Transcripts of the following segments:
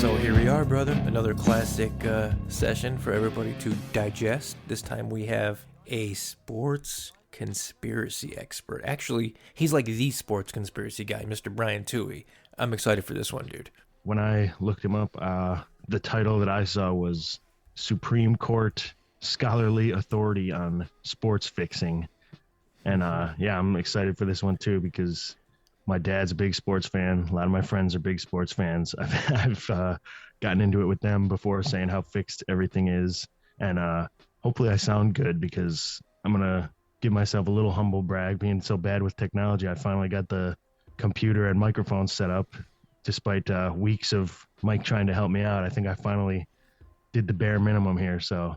So here we are, brother. Another classic session for everybody to digest. This time we have a sports conspiracy expert. Actually, he's like the sports conspiracy guy, Mr. Brian Touhy. I'm excited for this one, dude. When I looked him up, the title that I saw was Supreme Court Scholarly Authority on Sports Fixing. And yeah, I'm excited for this one too because my dad's a big sports fan. A lot of my friends are big sports fans. I've gotten into it with them before, saying how fixed everything is. And hopefully I sound good because I'm going to give myself a little humble brag. Being so bad with technology, I finally got the computer and microphone set up. Despite weeks of Mike trying to help me out, I think I finally did the bare minimum here. So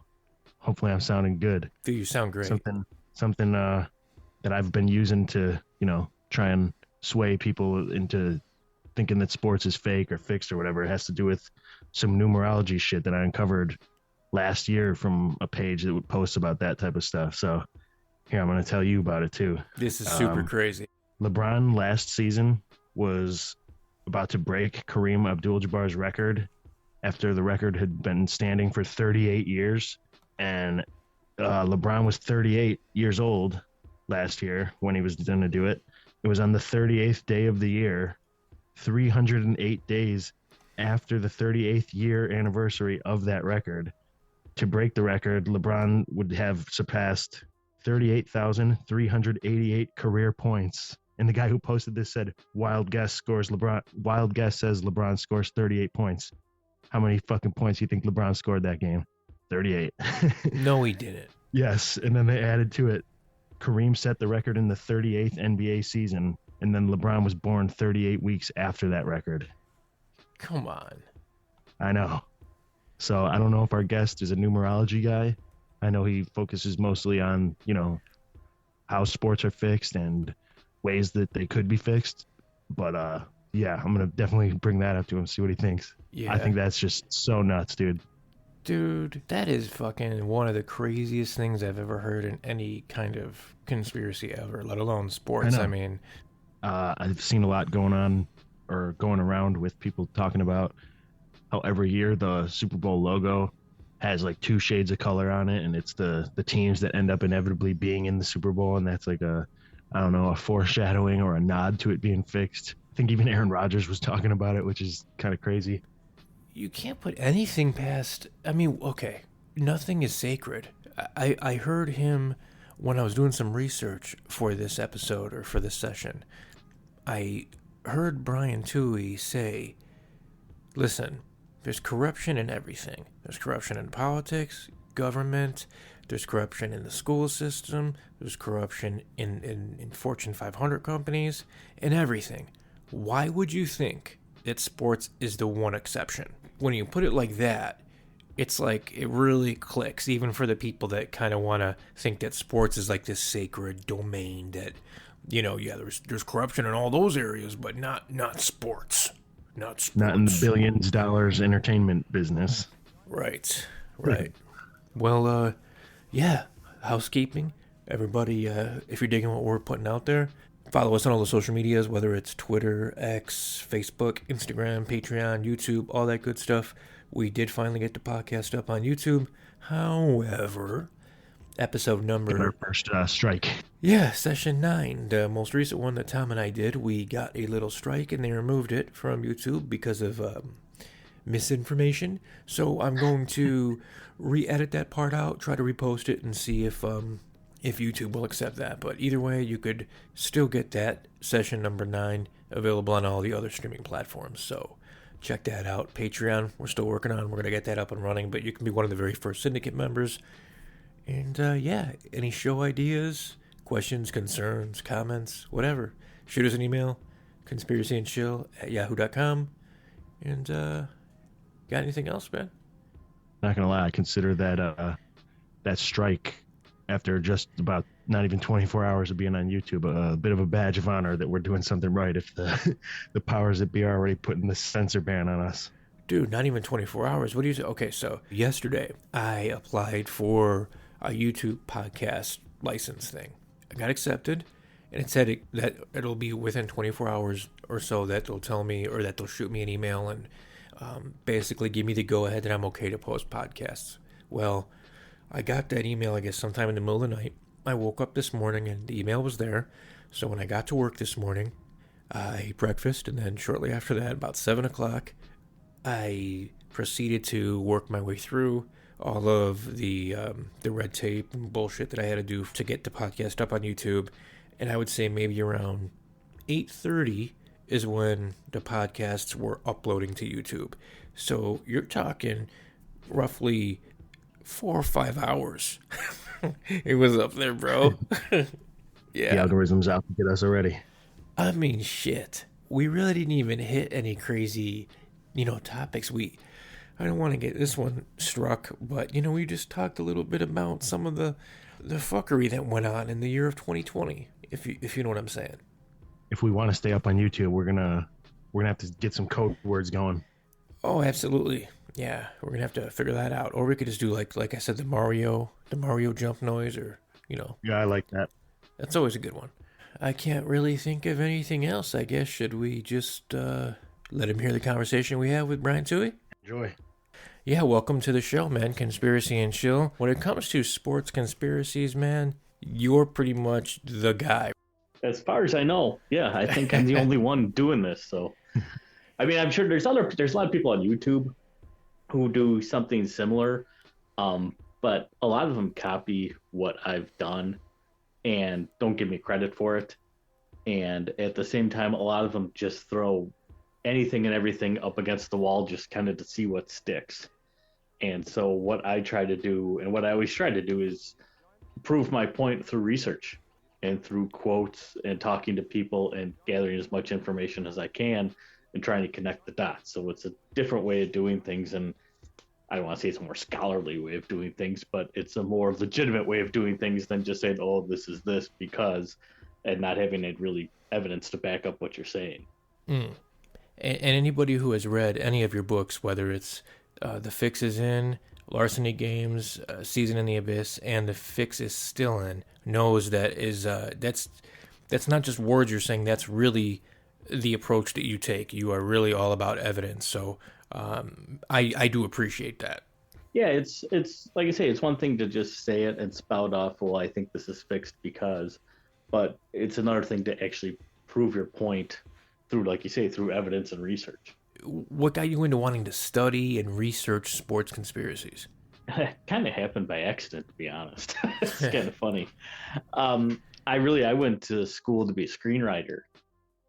hopefully I'm sounding good. Dude, you sound great. Something that I've been using to, try and sway people into thinking that sports is fake or fixed or whatever. It has to do with some numerology shit that I uncovered last year from a page that would post about that type of stuff. So here, I'm going to tell you about it too. This is super crazy. LeBron last season was about to break Kareem Abdul-Jabbar's record after the record had been standing for 38 years. And LeBron was 38 years old last year when he was going to do it. It was on the 38th day of the year, 308 days after the 38th year anniversary of that record. To break the record, LeBron would have surpassed 38,388 career points. And the guy who posted this said, wild guess says LeBron scores 38 points. How many fucking points do you think LeBron scored that game? 38. No, he didn't. Yes, and then they added to it. Kareem set the record in the 38th NBA season, and then LeBron was born 38 weeks after that record. Come on. I know. So I don't know if our guest is a numerology guy. I know he focuses mostly on, how sports are fixed and ways that they could be fixed. But yeah, I'm going to definitely bring that up to him, see what he thinks. Yeah. I think that's just so nuts, dude. Dude, that is fucking one of the craziest things I've ever heard in any kind of conspiracy ever, let alone sports. I mean, I've seen a lot going around with people talking about how every year the Super Bowl logo has like two shades of color on it, and it's the teams that end up inevitably being in the Super Bowl, and that's like a foreshadowing or a nod to it being fixed. I think even Aaron Rodgers was talking about it, which is kind of crazy. You can't put anything past, okay, nothing is sacred. I heard him when I was doing some research for this episode or for this session. I heard Brian Touhy say, listen, there's corruption in everything. There's corruption in politics, government, there's corruption in the school system, there's corruption in Fortune 500 companies, in everything. Why would you think that sports is the one exception? When you put it like that, it's like it really clicks, even for the people that kind of want to think that sports is like this sacred domain that, there's corruption in all those areas, but not sports. Not sports. Not in the billions dollars entertainment business. Right. Well, yeah, housekeeping. Everybody, if you're digging what we're putting out there, follow us on all the social medias, whether it's Twitter, X, Facebook, Instagram, Patreon, YouTube, all that good stuff. We did finally get the podcast up on YouTube. However, episode number... Our first strike. Yeah, session 9, the most recent one that Tom and I did, we got a little strike and they removed it from YouTube because of misinformation. So I'm going to re-edit that part out, try to repost it, and see if YouTube will accept that. But either way, you could still get that session number 9 available on all the other streaming platforms. So check that out. Patreon, we're still working on. We're going to get that up and running, but you can be one of the very first syndicate members. And yeah, any show ideas, questions, concerns, comments, whatever, shoot us an email, conspiracyandchill@yahoo.com. And got anything else, man? Not going to lie, I consider that strike after just about not even 24 hours of being on YouTube, a bit of a badge of honor that we're doing something right if the powers that be are already putting the censor ban on us. Dude, not even 24 hours. What do you say? Okay, so yesterday I applied for a YouTube podcast license thing. I got accepted, and it said that it'll be within 24 hours or so that they'll tell me, or that they'll shoot me an email, and basically give me the go-ahead that I'm okay to post podcasts. Well, I got that email, I guess, sometime in the middle of the night. I woke up this morning and the email was there. So when I got to work this morning, I ate breakfast, and then shortly after that, about 7 o'clock, I proceeded to work my way through all of the red tape and bullshit that I had to do to get the podcast up on YouTube. And I would say maybe around 8:30 is when the podcasts were uploading to YouTube. So you're talking roughly 4 or 5 hours. It was up there, bro. The Yeah. algorithm's out to get us already. I mean, shit. We really didn't even hit any crazy, topics. I don't want to get this one struck, but, we just talked a little bit about some of the fuckery that went on in the year of 2020, if you know what I'm saying. If we want to stay up on YouTube, we're gonna have to get some code words going. Oh, absolutely. Yeah, we're gonna have to figure that out. Or we could just do like I said, the Mario jump noise, or Yeah, I like that. that's always a good one. I can't really think of anything else. I guess should we just let him hear the conversation we have with Brian Touhy? Enjoy. Yeah, welcome to the show, man. Conspiracy and Chill. When it comes to sports conspiracies, man, you're pretty much the guy. As far as I know, yeah, I think I'm the only one doing this. So, I mean, I'm sure there's a lot of people on YouTube who do something similar, but a lot of them copy what I've done and don't give me credit for it. And at the same time, a lot of them just throw anything and everything up against the wall just kind of to see what sticks. And so what I try to do, and what I always try to do, is prove my point through research and through quotes and talking to people and gathering as much information as I can and trying to connect the dots. So it's a different way of doing things, and I don't want to say it's a more scholarly way of doing things, but it's a more legitimate way of doing things than just saying, oh, this is this because, and not having it really evidence to back up what you're saying. Mm. And anybody who has read any of your books, whether it's The Fix is In, Larceny Games, Season in the Abyss, and The Fix is Still In, knows that that's not just words you're saying. That's really the approach that you take. You are really all about evidence. So I do appreciate that. Yeah, it's like I say, it's one thing to just say it and spout off, well, I think this is fixed because, but it's another thing to actually prove your point through, like you say, through evidence and research. What got you into wanting to study and research sports conspiracies? Kind of happened by accident, to be honest. It's kind of funny. I went to school to be a screenwriter,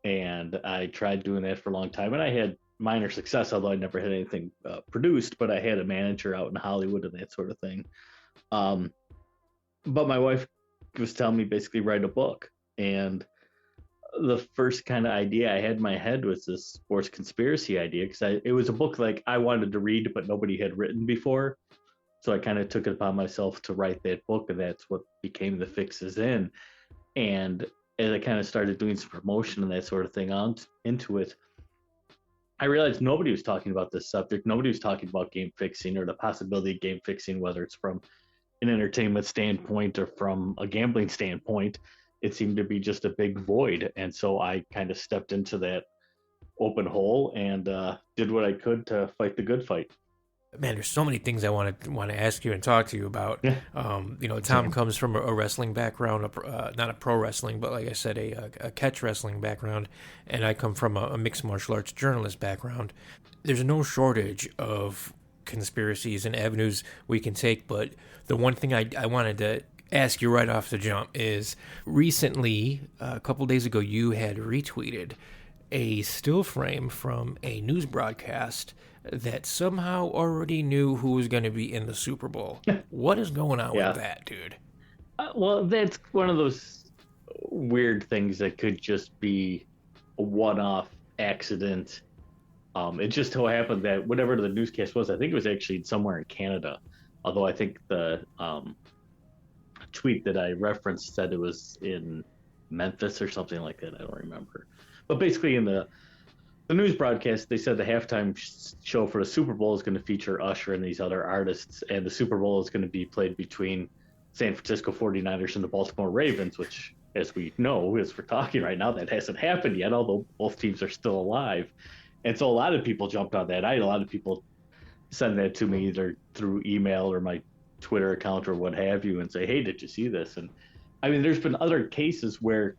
and I tried doing that for a long time, and I had minor success, although I never had anything produced, but I had a manager out in Hollywood and that sort of thing. But my wife was telling me basically write a book, and the first kind of idea I had in my head was this sports conspiracy idea, because it was a book like I wanted to read, but nobody had written before. So I kind of took it upon myself to write that book, and that's what became The Fix is In. And as I kind of started doing some promotion and that sort of thing into it, I realized nobody was talking about this subject. Nobody was talking about game fixing or the possibility of game fixing, whether it's from an entertainment standpoint or from a gambling standpoint. It seemed to be just a big void. And so I kind of stepped into that open hole and did what I could to fight the good fight. Man, there's so many things I want to ask you and talk to you about. Yeah. Tom comes from a wrestling background, not a pro wrestling, but like I said, a catch wrestling background, and I come from a mixed martial arts journalist background. There's no shortage of conspiracies and avenues we can take, but the one thing I wanted to ask you right off the jump is, recently, a couple days ago, you had retweeted a still frame from a news broadcast that somehow already knew who was going to be in the Super Bowl. What is going on with that, dude? Well, that's one of those weird things that could just be a one-off accident. It just so happened that whatever the newscast was, I think it was actually somewhere in Canada. Although I think the tweet that I referenced said it was in Memphis or something like that. I don't remember. But basically in the news broadcast, they said the halftime show for the Super Bowl is going to feature Usher and these other artists, and the Super Bowl is going to be played between San Francisco 49ers and the Baltimore Ravens, which, as we know, as we're talking right now, that hasn't happened yet, although both teams are still alive. And so a lot of people jumped on that. I had a lot of people send that to me either through email or my Twitter account or what have you and say, hey, did you see this? And I mean, there's been other cases where,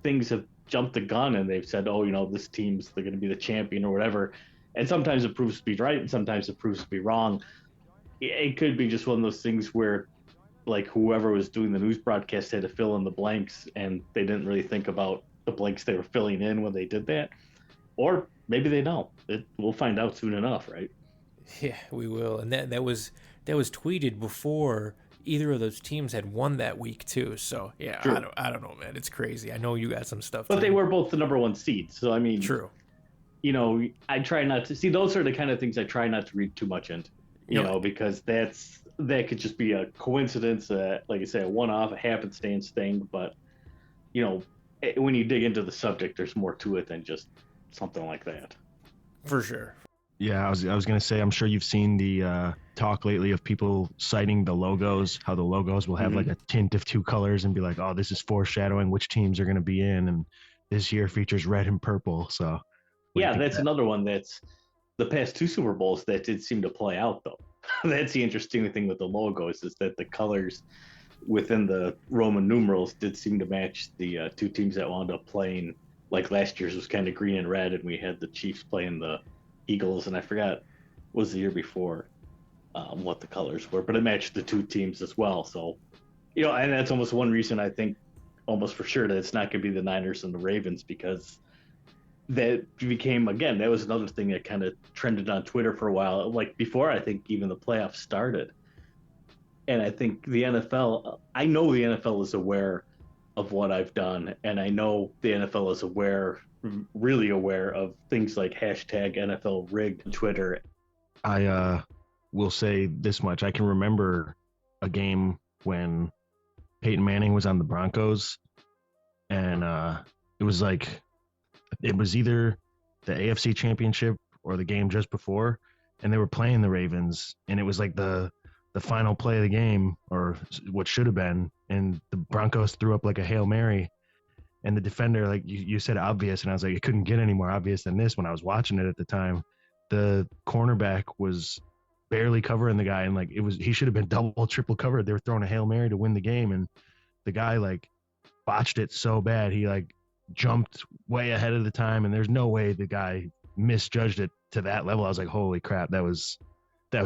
things have jumped the gun and they've said, oh, this team's they're going to be the champion or whatever. And sometimes it proves to be right and sometimes it proves to be wrong. It could be just one of those things where like whoever was doing the news broadcast had to fill in the blanks and they didn't really think about the blanks they were filling in when they did that. Or maybe they don't. We'll find out soon enough, right? Yeah, we will. And that was tweeted before either of those teams had won that week too. So yeah, True. I don't know, man. It's crazy. I know you got some stuff. But they were both the number one seed. So I mean, true. I try not to see, those are the kind of things I try not to read too much into, because that could just be a coincidence, like I say, a one-off, a happenstance thing. But, when you dig into the subject, there's more to it than just something like that. For sure. Yeah, I was going to say, I'm sure you've seen the talk lately of people citing the logos, how the logos will have like a tint of two colors and be like, oh, this is foreshadowing which teams are going to be in. And this year features red and purple. So yeah, that's another one that's the past two Super Bowls that did seem to play out, though. That's the interesting thing with the logos is that the colors within the Roman numerals did seem to match the two teams that wound up playing. Like last year's was kind of green and red, and we had the Chiefs playing the Eagles, and I forgot what was the year before what the colors were, but it matched the two teams as well. So, and that's almost one reason I think almost for sure that it's not going to be the Niners and the Ravens, because that became, again, that was another thing that kind of trended on Twitter for a while, like before I think even the playoffs started. And I think I know the NFL is aware of what I've done, and I know the NFL is really aware of things like hashtag NFL rigged on Twitter. I will say this much. I can remember a game when Peyton Manning was on the Broncos, and it was either the AFC Championship or the game just before, and they were playing the Ravens, and it was like the final play of the game, or what should have been, and the Broncos threw up like a Hail Mary, and the defender, like you said, obvious, and I was like, it couldn't get any more obvious than this when I was watching it at the time. The cornerback was barely covering the guy, and like he should have been double, triple covered. They were throwing a Hail Mary to win the game, and the guy like botched it so bad. He like jumped way ahead of the time, and there's no way the guy misjudged it to that level. I was like, holy crap, that was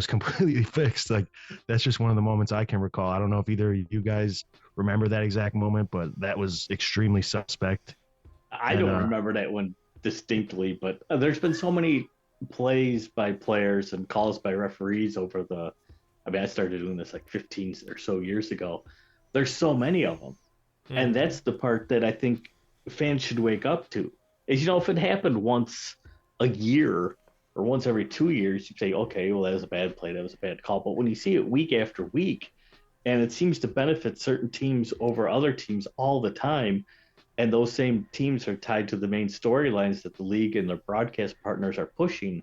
completely fixed. Like, that's just one of the moments I can recall. I don't know if either of you guys remember that exact moment, but that was extremely suspect. I don't remember that one distinctly, but there's been so many plays by players and calls by referees I started doing this like 15 or so years ago. There's so many of them. And that's the part that I think fans should wake up to. Is, if it happened once a year or once every 2 years, you say, okay, well, that was a bad play, that was a bad call. But when you see it week after week, and it seems to benefit certain teams over other teams all the time, and those same teams are tied to the main storylines that the league and their broadcast partners are pushing,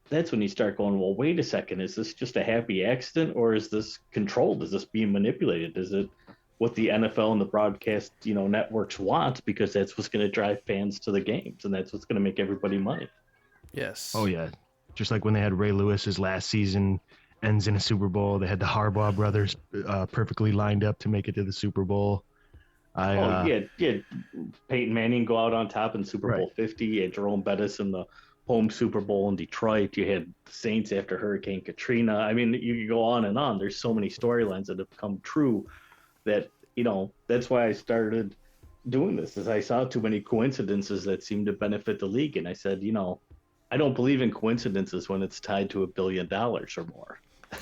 that's when you start going, well, wait a second, is this just a happy accident, or is this controlled? Is this being manipulated? Is it what the NFL and the broadcast, networks want, because that's what's going to drive fans to the games, and that's what's going to make everybody money? Yes. Oh, yeah. Just like when they had Ray Lewis's last season ends in a Super Bowl. They had the Harbaugh brothers perfectly lined up to make it to the Super Bowl. Peyton Manning go out on top in Super Bowl 50. You had Jerome Bettis in the home Super Bowl in Detroit. You had the Saints after Hurricane Katrina. I mean, you go on and on. There's so many storylines that have come true that, that's why I started doing this, is I saw too many coincidences that seemed to benefit the league. And I said, I don't believe in coincidences when it's tied to $1 billion or more.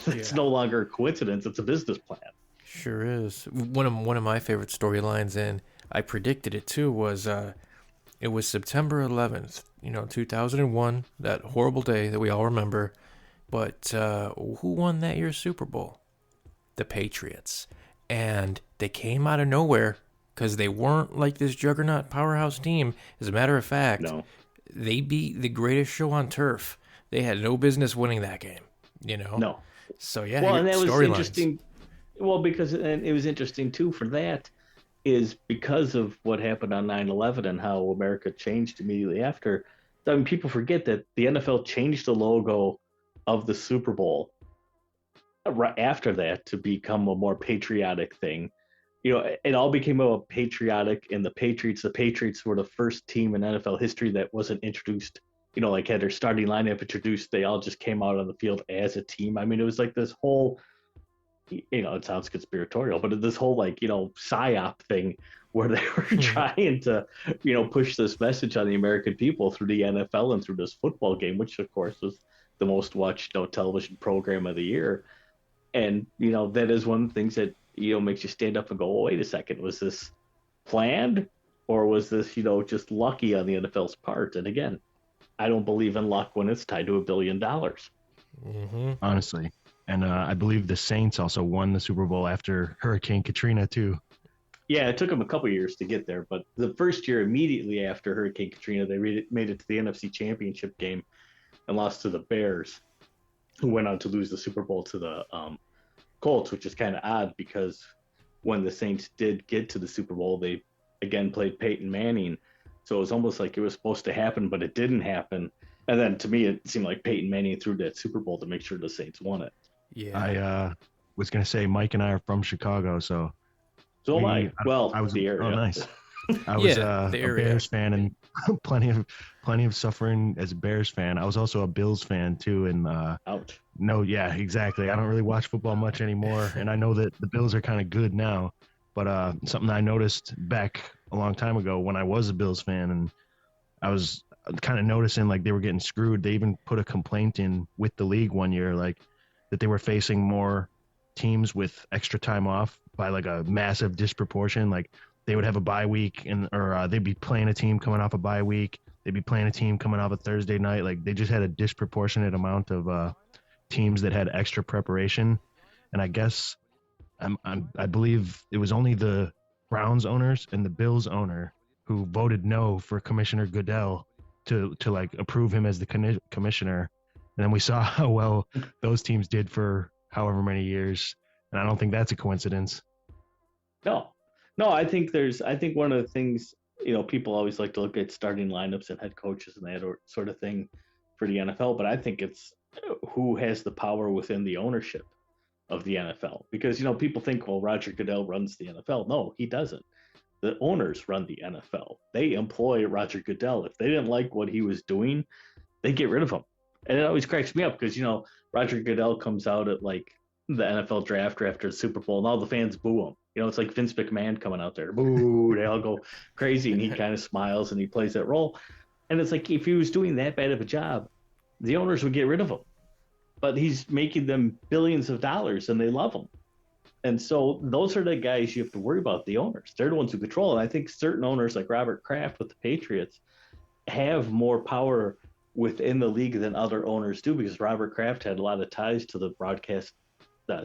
It's no longer a coincidence. It's a business plan. Sure is. One of my favorite storylines, and I predicted it too, was it was September 11th, 2001, that horrible day that we all remember. But who won that year's Super Bowl? The Patriots. And they came out of nowhere because they weren't like this juggernaut powerhouse team. As a matter of fact, they beat the greatest show on turf. They had no business winning that game, No. So, yeah. Well, and that was interesting. Well, because and it was interesting, too, for that, is because of what happened on 9/11 and how America changed immediately after. I mean, people forget that the NFL changed the logo of the Super Bowl right after that to become a more patriotic thing. It all became a patriotic, and the Patriots were the first team in NFL history that wasn't introduced, like had their starting lineup introduced. They all just came out on the field as a team. I mean, it was like this whole, it sounds conspiratorial, but this whole psyop thing where they were trying to, push this message on the American people through the NFL and through this football game, which of course was the most watched television program of the year. And that is one of the things that makes you stand up and go, oh, wait a second, was this planned, or was this just lucky on the NFL's part? And again, I don't believe in luck when it's tied to $1 billion. Honestly. And I believe the Saints also won the Super Bowl after Hurricane Katrina too. Yeah, it took them a couple years to get there, but the first year immediately after Hurricane Katrina, they made it to the NFC Championship game and lost to the Bears, who went on to lose the Super Bowl to the Colts, which is kind of odd because when the Saints did get to the Super Bowl, they again played Peyton Manning. So it was almost like it was supposed to happen, but it didn't happen. And then to me, it seemed like Peyton Manning threw that Super Bowl to make sure the Saints won it. Yeah. I was going to say Mike and I are from Chicago, so. So am I. Well, I was the area. Oh, nice. I was a area. Bears fan, and plenty of suffering as a Bears fan. I was also a Bills fan too, and ouch. No, yeah, exactly. I don't really watch football much anymore, and I know that the Bills are kind of good now. But something I noticed back a long time ago when I was a Bills fan, and I was kind of noticing like they were getting screwed. They even put a complaint in with the league one year, like that they were facing more teams with extra time off by like a massive disproportion. Like they would have a bye week, or they'd be playing a team coming off a bye week. They'd be playing a team coming off a Thursday night. Like they just had a disproportionate amount of teams that had extra preparation. And I guess I believe it was only the Browns owners and the Bills owner who voted no for Commissioner Goodell to like approve him as the commissioner. And then we saw how well those teams did for however many years. And I don't think that's a coincidence. No, I think one of the things, people always like to look at starting lineups and head coaches and that sort of thing for the NFL, but I think it's who has the power within the ownership of the NFL. Because, people think, well, Roger Goodell runs the NFL. No, he doesn't. The owners run the NFL. They employ Roger Goodell. If they didn't like what he was doing, they get rid of him. And it always cracks me up because, Roger Goodell comes out at like the NFL draft after the Super Bowl and all the fans boo him. It's like Vince McMahon coming out there. Boo, they all go crazy, and he kind of smiles and he plays that role. And it's like if he was doing that bad of a job, the owners would get rid of him. But he's making them billions of dollars and they love him. And so those are the guys you have to worry about, the owners. They're the ones who control. And I think certain owners like Robert Kraft with the Patriots have more power within the league than other owners do, because Robert Kraft had a lot of ties to the broadcast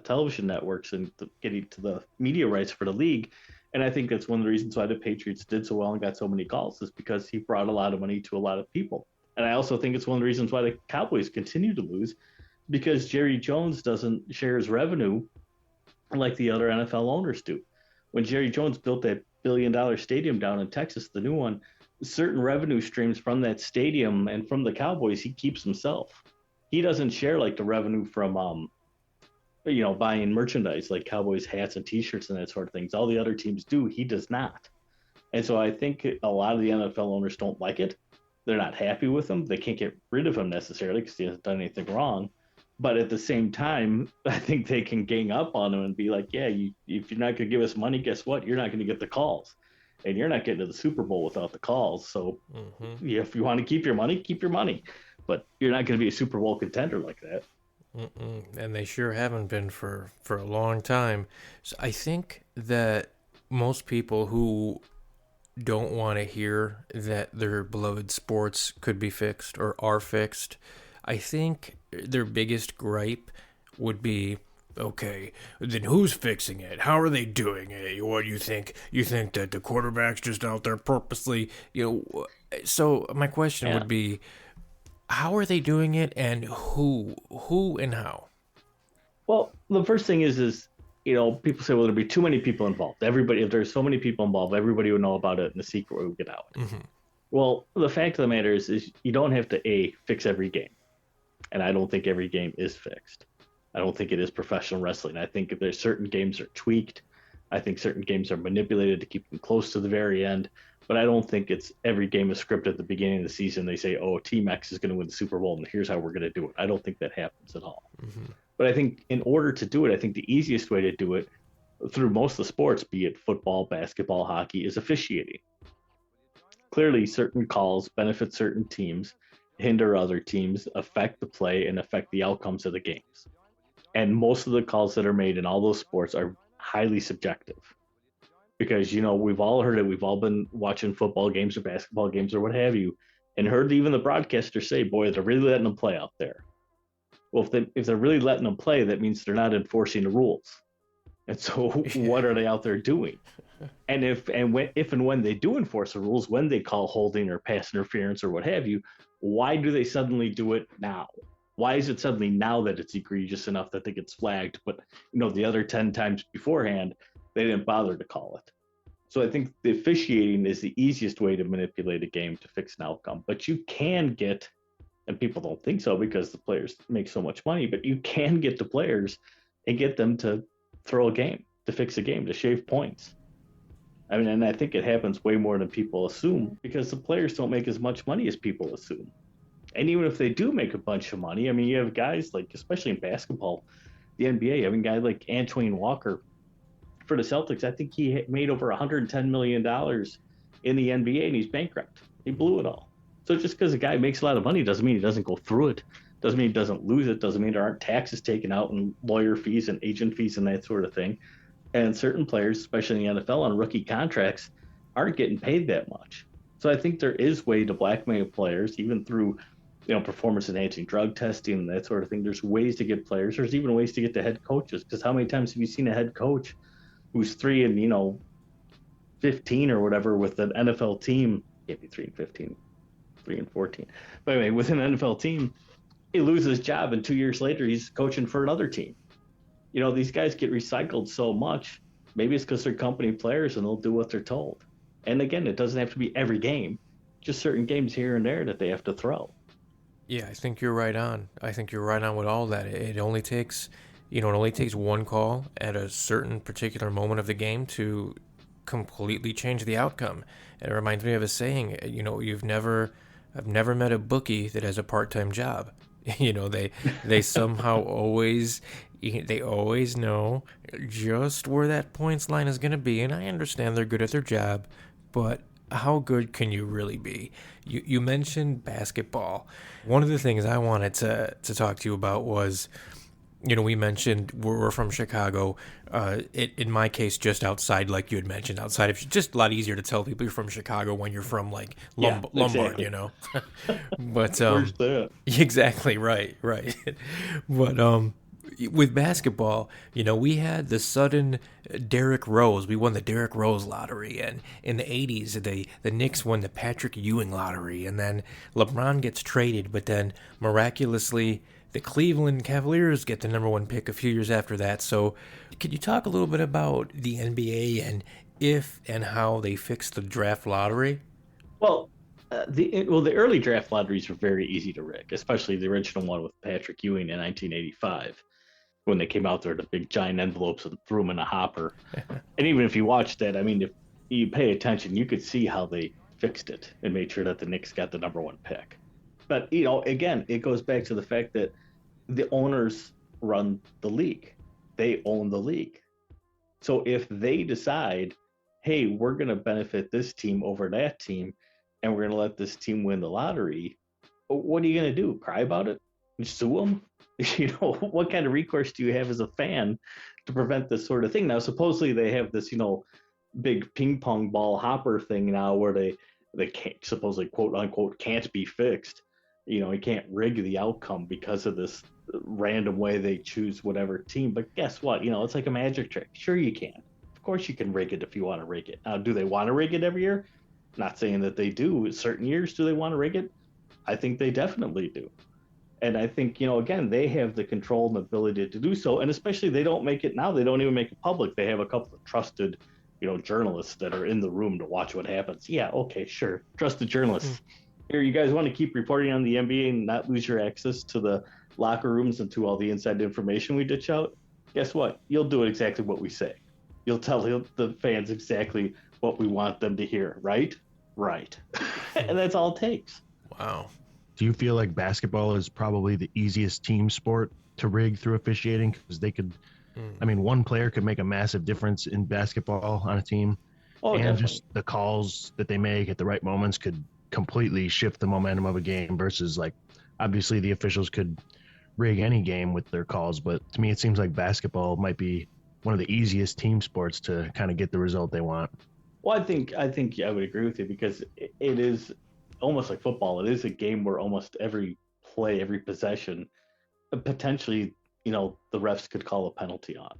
television networks and getting to the media rights for the league. And I think that's one of the reasons why the Patriots did so well and got so many calls, is because he brought a lot of money to a lot of people. And I also think it's one of the reasons why the Cowboys continue to lose, because Jerry Jones doesn't share his revenue like the other NFL owners do. When Jerry Jones built that $1 billion stadium down in Texas, the new one, certain revenue streams from that stadium and from the Cowboys, he keeps himself. He doesn't share like the revenue from, buying merchandise like Cowboys hats and T-shirts and that sort of things. All the other teams do. He does not. And so I think a lot of the NFL owners don't like it. They're not happy with him. They can't get rid of him necessarily because he hasn't done anything wrong. But at the same time, I think they can gang up on him and be like, yeah, if you're not going to give us money, guess what? You're not going to get the calls. And you're not getting to the Super Bowl without the calls. So if you want to keep your money, keep your money. But you're not going to be a Super Bowl contender like that. And they sure haven't been for a long time. So I think that most people who don't want to hear that their beloved sports could be fixed or are fixed, I think their biggest gripe would be, okay, then who's fixing it? How are they doing it? What do you think? You think that the quarterback's just out there purposely, So my question would be, how are they doing it, and who and how? Well, the first thing is people say, well, there'll be too many people involved. Everybody, if there's so many people involved, everybody would know about it, and the secret would get out. Well, the fact of the matter is you don't have to fix every game, and I don't think every game is fixed. I don't think it is professional wrestling. I think if there's certain games are tweaked. I think certain games are manipulated to keep them close to the very end. But I don't think it's every game is scripted at the beginning of the season. They say, "Oh, Team X is going to win the Super Bowl, and here's how we're going to do it." I don't think that happens at all. Hmm. But I think in order to do it, I think the easiest way to do it through most of the sports, be it football, basketball, hockey, is officiating. Clearly, certain calls benefit certain teams, hinder other teams, affect the play, and affect the outcomes of the games. And most of the calls that are made in all those sports are highly subjective because we've all heard it. We've all been watching football games or basketball games or what have you, and heard even the broadcasters say, "Boy, they're really letting them play out there." Well, if they're really letting them play, that means they're not enforcing the rules. And so, what are they out there doing? And if and when they do enforce the rules, when they call holding or pass interference or what have you, why do they suddenly do it now? Why is it suddenly now that it's egregious enough that it gets flagged, but the other 10 times beforehand they didn't bother to call it? So I think the officiating is the easiest way to manipulate a game to fix an outcome. But you can get, and people don't think so because the players make so much money, but you can get the players and get them to throw a game, to fix a game, to shave points. I mean, and I think it happens way more than people assume because the players don't make as much money as people assume. And even if they do make a bunch of money, I mean, you have guys like, especially in basketball, the NBA, having a guy like Antoine Walker for the Celtics, I think he made over $110 million in the NBA and he's bankrupt. He blew it all. So just because a guy makes a lot of money doesn't mean he doesn't go through it. Doesn't mean he doesn't lose it. Doesn't mean there aren't taxes taken out and lawyer fees and agent fees and that sort of thing. And certain players, especially in the NFL on rookie contracts, aren't getting paid that much. So I think there is way to blackmail players, even through performance enhancing drug testing and that sort of thing. There's ways to get players. There's even ways to get the head coaches. Because how many times have you seen a head coach who's 3-15 or whatever with an NFL team? Can't be 3-15, 3-14. But anyway, with an NFL team, he loses his job, and 2 years later, he's coaching for another team. These guys get recycled so much. Maybe it's because they're company players and they'll do what they're told. And again, it doesn't have to be every game, just certain games here and there that they have to throw. Yeah, I think you're right on. I think you're right on with all that. It only takes, it only takes one call at a certain particular moment of the game to completely change the outcome. And it reminds me of a saying, I've never met a bookie that has a part-time job. They somehow always know just where that points line is going to be. And I understand they're good at their job, but how good can you really be? You mentioned basketball. One of the things I wanted to talk to you about was, we mentioned we're from Chicago. In my case, just outside, like you had mentioned, outside of, just a lot easier to tell people you're from Chicago when you're from like Lombard, exactly. But Where's that? exactly right. But with basketball, we had the sudden Derrick Rose. We won the Derrick Rose lottery, and in the '80s, the Knicks won the Patrick Ewing lottery, and then LeBron gets traded, but then miraculously, the Cleveland Cavaliers get the number one pick a few years after that. So, could you talk a little bit about the NBA and if and how they fixed the draft lottery? Well, the early draft lotteries were very easy to rig, especially the original one with Patrick Ewing in 1985. When they came out there, the big giant envelopes and threw them in a hopper. And even if you watched that, I mean, if you pay attention, you could see how they fixed it and made sure that the Knicks got the number one pick. But, again, it goes back to the fact that the owners run the league. They own the league. So if they decide, hey, we're going to benefit this team over that team, and we're going to let this team win the lottery, what are you going to do? Cry about it? Sue them? What kind of recourse do you have as a fan to prevent this sort of thing? Now, supposedly they have this, big ping pong ball hopper thing now where they can't, supposedly, quote unquote, can't be fixed. You can't rig the outcome because of this random way they choose whatever team. But guess what? It's like a magic trick. Sure, you can. Of course, you can rig it if you want to rig it. Now, do they want to rig it every year? Not saying that they do. Certain years, do they want to rig it? I think they definitely do. And I think, again, they have the control and ability to do so. And especially they don't make it now. They don't even make it public. They have a couple of trusted journalists that are in the room to watch what happens. Yeah, okay, sure. Trust the journalists. Here, you guys want to keep reporting on the NBA and not lose your access to the locker rooms and to all the inside information we ditch out? Guess what? You'll do exactly what we say. You'll tell the fans exactly what we want them to hear, right? Right. And that's all it takes. Wow. Do you feel like basketball is probably the easiest team sport to rig through officiating? Because they could, I mean, one player could make a massive difference in basketball on a team. Oh, and definitely. just the calls that they make at the right moments could completely shift the momentum of a game versus, like, obviously the officials could rig any game with their calls. But to me, it seems like basketball might be one of the easiest team sports to kind of get the result they want. Well, I think I would agree with you because it is almost like football. It is a game where almost every play, every possession, potentially, the refs could call a penalty on.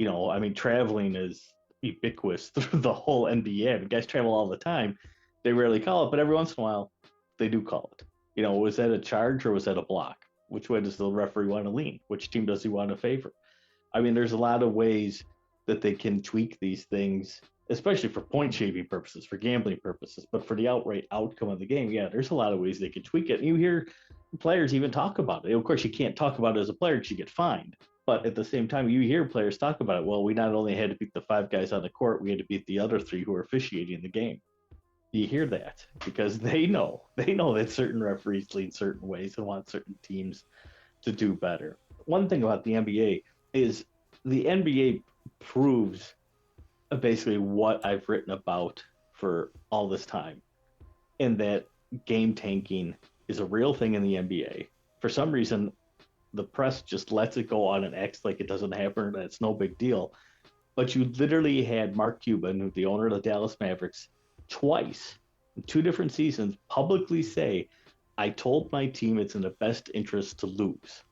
I mean, traveling is ubiquitous through the whole NBA. I mean, guys travel all the time. They rarely call it, but every once in a while, they do call it. Was that a charge or was that a block? Which way does the referee want to lean? Which team does he want to favor? I mean, there's a lot of ways that they can tweak these things, especially for point shaving purposes, for gambling purposes, but for the outright outcome of the game, yeah, there's a lot of ways they can tweak it. And you hear players even talk about it. Of course, you can't talk about it as a player because you get fined. But at the same time, you hear players talk about it. Well, we not only had to beat the 5 guys on the court, we had to beat the other 3 who were officiating the game. You hear that because they know that certain referees lean certain ways and want certain teams to do better. One thing about the NBA is the NBA proves basically what I've written about for all this time, in that game tanking is a real thing in the NBA. For some reason, the press just lets it go on and acts like it doesn't happen and it's no big deal. But you literally had Mark Cuban, the owner of the Dallas Mavericks, twice in 2 different seasons publicly say, I told my team it's in the best interest to lose.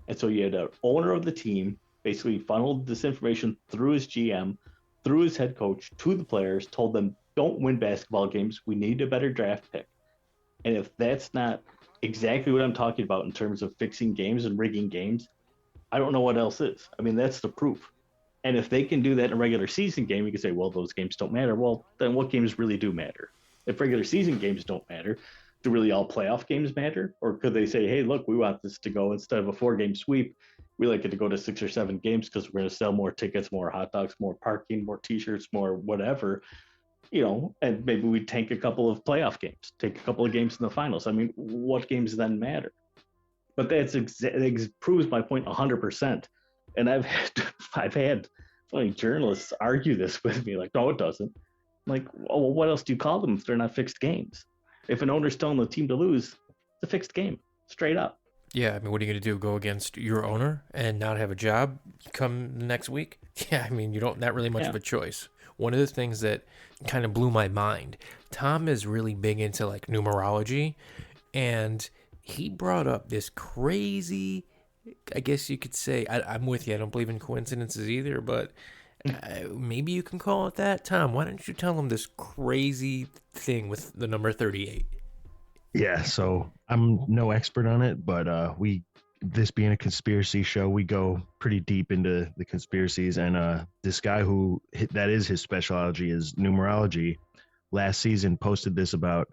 And so you had an owner of the team basically funneled this information through his GM, through his head coach to the players, told them, don't win basketball games. We need a better draft pick. And if that's not exactly what I'm talking about in terms of fixing games and rigging games, I don't know what else is. I mean, that's the proof. And if they can do that in a regular season game, you can say, well, those games don't matter. Well, then what games really do matter? If regular season games don't matter, do really all playoff games matter? Or could they say, hey, look, we want this to go, instead of a 4-game sweep, we like it to go to 6 or 7 games because we're going to sell more tickets, more hot dogs, more parking, more T-shirts, more whatever, and maybe we tank a couple of playoff games, take a couple of games in the finals. I mean, what games then matter? But that proves my point 100%. And I've had funny journalists argue this with me, like, no, it doesn't. I'm like, oh, well, what else do you call them if they're not fixed games? If an owner's telling the team to lose, it's a fixed game, straight up. Yeah, I mean, what are you going to do? Go against your owner and not have a job come the next week? Yeah, I mean, you don't, not really much of a choice. One of the things that kind of blew my mind, Tom is really big into like numerology, and he brought up this crazy, I guess you could say, I'm with you, I don't believe in coincidences either, but maybe you can call it that. Tom, why don't you tell him this crazy thing with the number 38? Yeah, so I'm no expert on it, but this being a conspiracy show, we go pretty deep into the conspiracies, and this guy that is his specialty is numerology, last season posted this about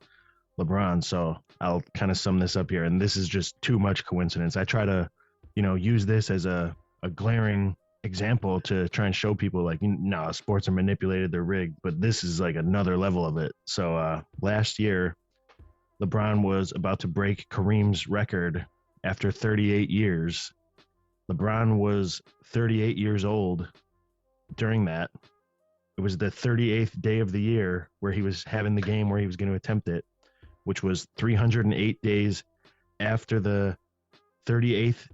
LeBron. So I'll kind of sum this up here, and this is just too much coincidence. I try to, use this as a glaring example to try and show people, like, no, sports are manipulated, they're rigged, but this is like another level of it. So last year, LeBron was about to break Kareem's record after 38 years. LeBron was 38 years old during that. It was the 38th day of the year where he was having the game where he was going to attempt it, which was 308 days after the 38th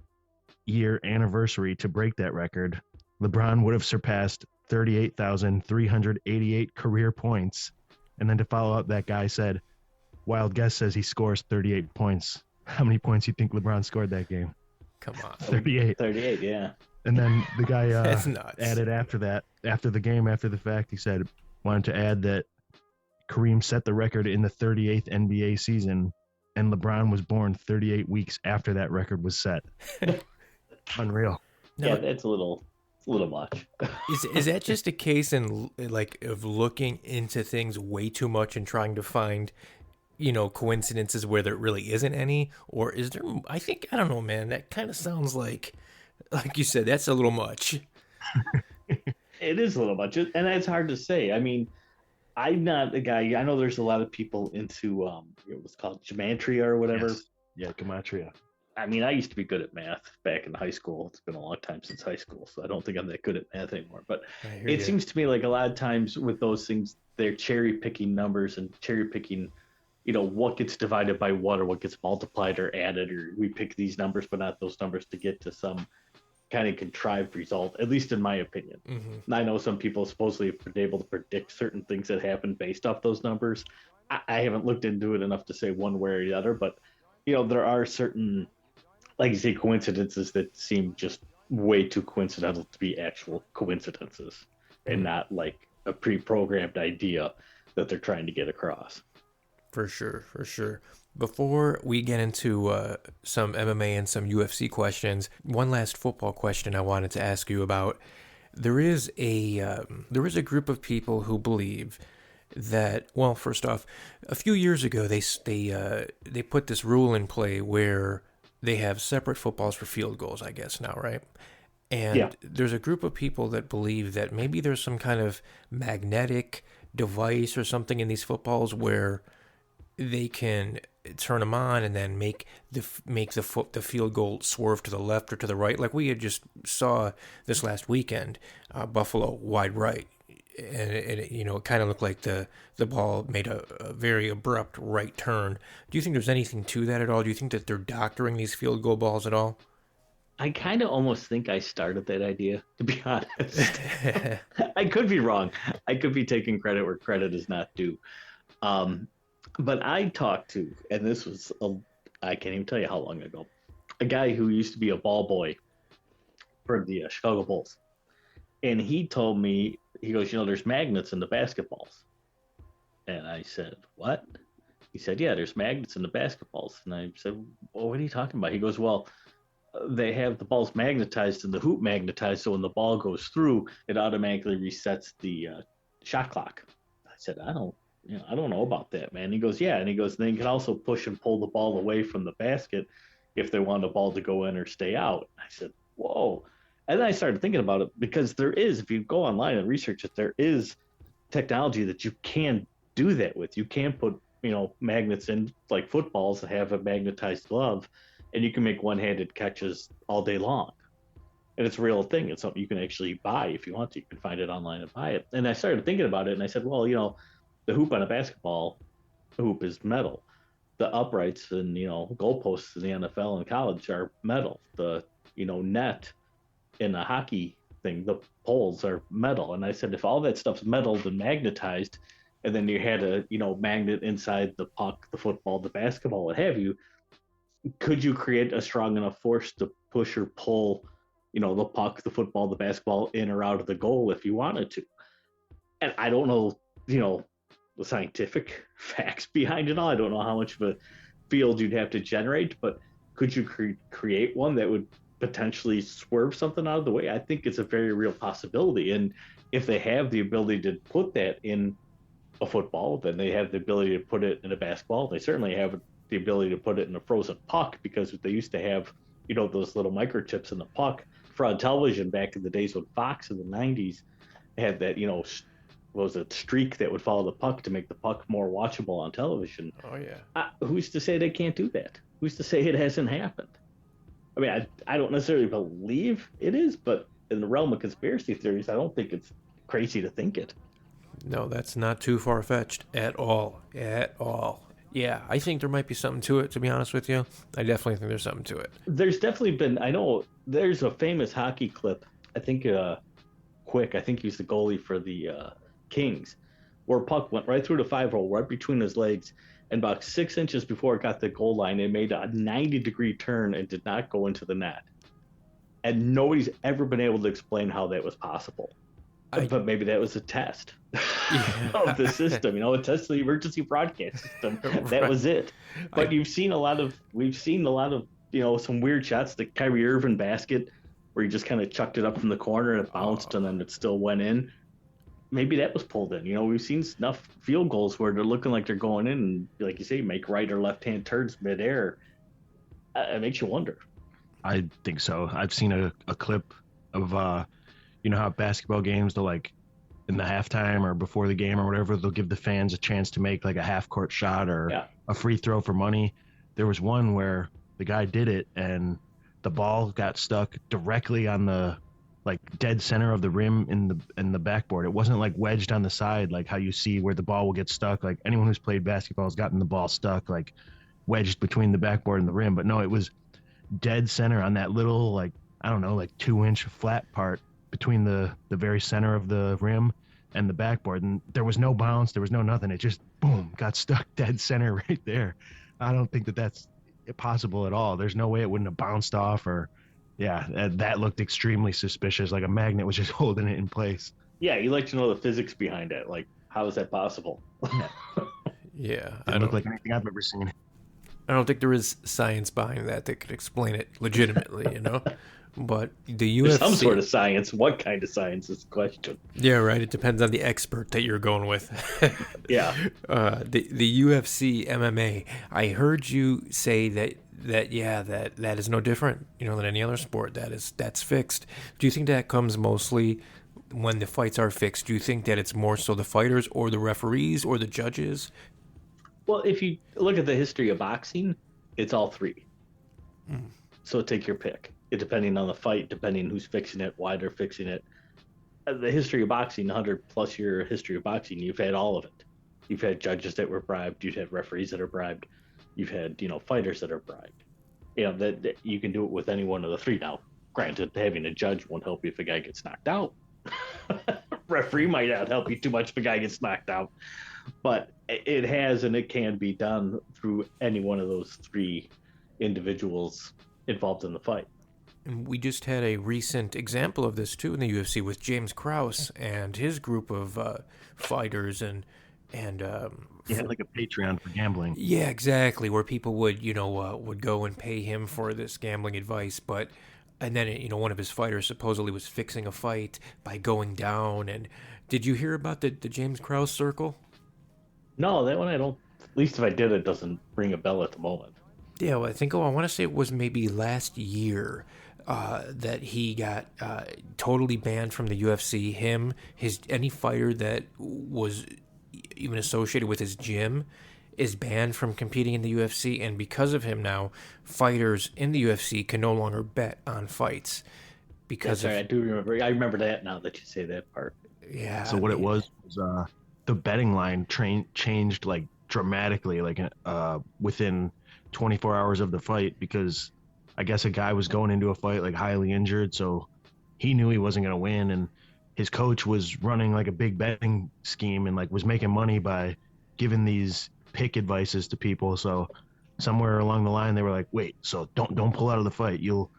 year anniversary to break that record. LeBron would have surpassed 38,388 career points. And then to follow up, that guy said, wild guess says he scores 38 points. How many points do you think LeBron scored that game? Come on. 38. 38, yeah. And then the guy That's nuts. added after that, after the game, after the fact, he said, wanted to add that Kareem set the record in the 38th NBA season, and LeBron was born 38 weeks after that record was set. Unreal. Yeah, it's a little a little much. Is that just a case in like of looking into things way too much and trying to find, coincidences where there really isn't any, or is there? I don't know, man. That kind of sounds like you said, that's a little much. It is a little much, and it's hard to say. I mean, I'm not a guy. I know there's a lot of people into what's called gematria or whatever. Yes. Yeah, gematria. I mean, I used to be good at math back in high school. It's been a long time since high school, so I don't think I'm that good at math anymore. But it seems to me like a lot of times with those things, they're cherry picking numbers and cherry picking, what gets divided by what or what gets multiplied or added, or we pick these numbers but not those numbers to get to some kind of contrived result, at least in my opinion. Mm-hmm. I know some people supposedly have been able to predict certain things that happen based off those numbers. I haven't looked into it enough to say one way or the other, but there are certain, like you say, coincidences that seem just way too coincidental to be actual coincidences, and not like a pre-programmed idea that they're trying to get across. For sure, for sure. Before we get into some MMA and some UFC questions, one last football question I wanted to ask you about. There is a group of people who believe that, well, first off, a few years ago they put this rule in play where they have separate footballs for field goals, I guess now, right? And there's a group of people that believe that maybe there's some kind of magnetic device or something in these footballs where they can turn them on and then make the field goal swerve to the left or to the right, like we had just saw this last weekend, Buffalo wide right, and it kind of looked like the ball made a very abrupt right turn. Do you think there's anything to that at all? Do you think that they're doctoring these field goal balls at all? I kind of almost think I started that idea, to be honest. I could be wrong. I could be taking credit where credit is not due. But I talked to, and this was, I can't even tell you how long ago, a guy who used to be a ball boy for the Chicago Bulls. And he told me, he goes, there's magnets in the basketballs. And I said, what? He said, yeah, there's magnets in the basketballs. And I said, well, what are you talking about? He goes, well, they have the balls magnetized and the hoop magnetized, so when the ball goes through, it automatically resets the shot clock. I said, I don't know about that, man. He goes, yeah. And he goes, then you can also push and pull the ball away from the basket if they want the ball to go in or stay out. I said, whoa. And then I started thinking about it, because there is, if you go online and research it, there is technology that you can do that with. You can put, magnets in, like footballs that have a magnetized glove, and you can make one-handed catches all day long. And it's a real thing. It's something you can actually buy if you want to. You can find it online and buy it. And I started thinking about it, and I said, well, the hoop on a basketball hoop is metal. The uprights and, goalposts in the NFL and college are metal. The, net in a hockey thing, the poles are metal. And I said, if all that stuff's metal and magnetized, and then you had a, magnet inside the puck, the football, the basketball, what have you, could you create a strong enough force to push or pull, the puck, the football, the basketball in or out of the goal if you wanted to? And I don't know, the scientific facts behind it all. I don't know how much of a field you'd have to generate, but could you create one that would potentially swerve something out of the way? I think it's a very real possibility. And if they have the ability to put that in a football, then they have the ability to put it in a basketball. They certainly have the ability to put it in a frozen puck, because they used to have, those little microchips in the puck for on television back in the days when Fox in the 90s had that, was a streak that would follow the puck to make the puck more watchable on television. Oh, yeah. Who's to say they can't do that? Who's to say it hasn't happened? I mean, I don't necessarily believe it is, but in the realm of conspiracy theories, I don't think it's crazy to think it. No, that's not too far-fetched at all. At all. Yeah, I think there might be something to it, to be honest with you. I definitely think there's something to it. There's definitely been, I know there's a famous hockey clip, I think Quick, I think he's the goalie for the Kings, where puck went right through the 5-hole, right between his legs, and about 6 inches before it got the goal line, it made a 90-degree turn and did not go into the net. And nobody's ever been able to explain how that was possible. But maybe that was a test of the system, a test of the emergency broadcast system. That was it. But we've seen a lot of, some weird shots, the Kyrie Irving basket where he just kind of chucked it up from the corner and it bounced and then it still went in. Maybe that was pulled in. We've seen enough field goals where they're looking like they're going in, and like you say, make right or left hand turns midair. It makes you wonder. I think so. I've seen a clip of how basketball games, they'll like in the halftime or before the game or whatever, they'll give the fans a chance to make like a half court shot or a free throw for money. There was one where the guy did it and the ball got stuck directly on the like dead center of the rim in the backboard. It wasn't like wedged on the side like how you see where the ball will get stuck. Like anyone who's played basketball has gotten the ball stuck like wedged between the backboard and the rim. But no, it was dead center on that little like, I don't know, like 2-inch flat part between the very center of the rim and the backboard. And there was no bounce, there was no nothing. It just boom, got stuck dead center right there. I don't think that's possible at all. There's no way it wouldn't have bounced off or that looked extremely suspicious. Like a magnet was just holding it in place. Yeah, you like to know the physics behind it. Like, how is that possible? Yeah, it didn't look like anything I've ever seen. I don't think there is science behind that could explain it legitimately, But the UFC... There's some sort of science. What kind of science is the question? Yeah, right. It depends on the expert that you're going with. Yeah. The UFC MMA, I heard you say that is no different, than any other sport. That's fixed. Do you think that comes mostly when the fights are fixed? Do you think that it's more so the fighters or the referees or the judges? Well, if you look at the history of boxing, it's all three. So take your pick. Depending on the fight, depending who's fixing it, why they're fixing it. The history of boxing, 100-plus year history of boxing, you've had all of it. You've had judges that were bribed. You've had referees that are bribed. You've had, fighters that are bribed. That you can do it with any one of the three. Now, granted, having a judge won't help you if a guy gets knocked out. Referee might not help you too much if a guy gets knocked out. But it has and it can be done through any one of those three individuals involved in the fight. And we just had a recent example of this too in the UFC with James Krause and his group of fighters and like a Patreon for gambling. Yeah, exactly, where people would would go and pay him for this gambling advice, and then one of his fighters supposedly was fixing a fight by going down. And did you hear about the James Krause circle? No, that one I don't. At least if I did, it doesn't ring a bell at the moment. Yeah, well, I want to say it was maybe last year that he got totally banned from the UFC. Any fighter that was even associated with his gym is banned from competing in the UFC. And because of him now, fighters in the UFC can no longer bet on fights. I do remember. I remember that now that you say that part. Yeah. So what it was the betting line changed like dramatically, like within 24 hours of the fight, because I guess a guy was going into a fight like highly injured, so he knew he wasn't going to win, and his coach was running like a big betting scheme and like was making money by giving these pick advices to people. So somewhere along the line they were like, wait, so don't pull out of the fight, you'll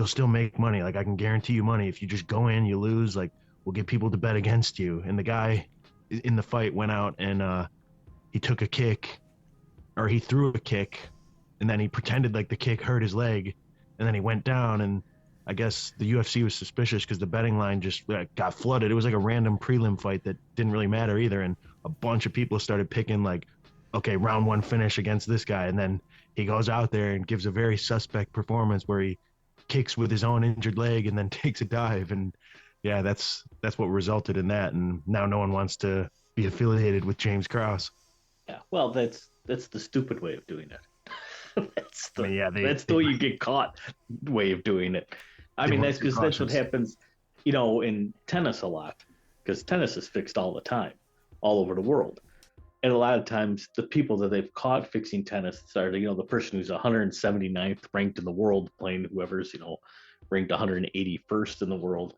still make money, like I can guarantee you money if you just go in, you lose, like we'll get people to bet against you. And the guy in the fight went out and he took a kick, or he threw a kick, and then he pretended like the kick hurt his leg, and then he went down, and I guess the UFC was suspicious because the betting line just got flooded. It was like a random prelim fight that didn't really matter either, and a bunch of people started picking like, okay, round one finish against this guy, and then he goes out there and gives a very suspect performance where he kicks with his own injured leg and then takes a dive, and yeah, that's what resulted in that, and now no one wants to be affiliated with James Krause. Yeah, well, that's the stupid way of doing it. That's the way you get caught way of doing it. I mean, that's because that's what happens, in tennis a lot, because tennis is fixed all the time, all over the world. And a lot of times the people that they've caught fixing tennis are, the person who's 179th ranked in the world playing whoever's, ranked 181st in the world.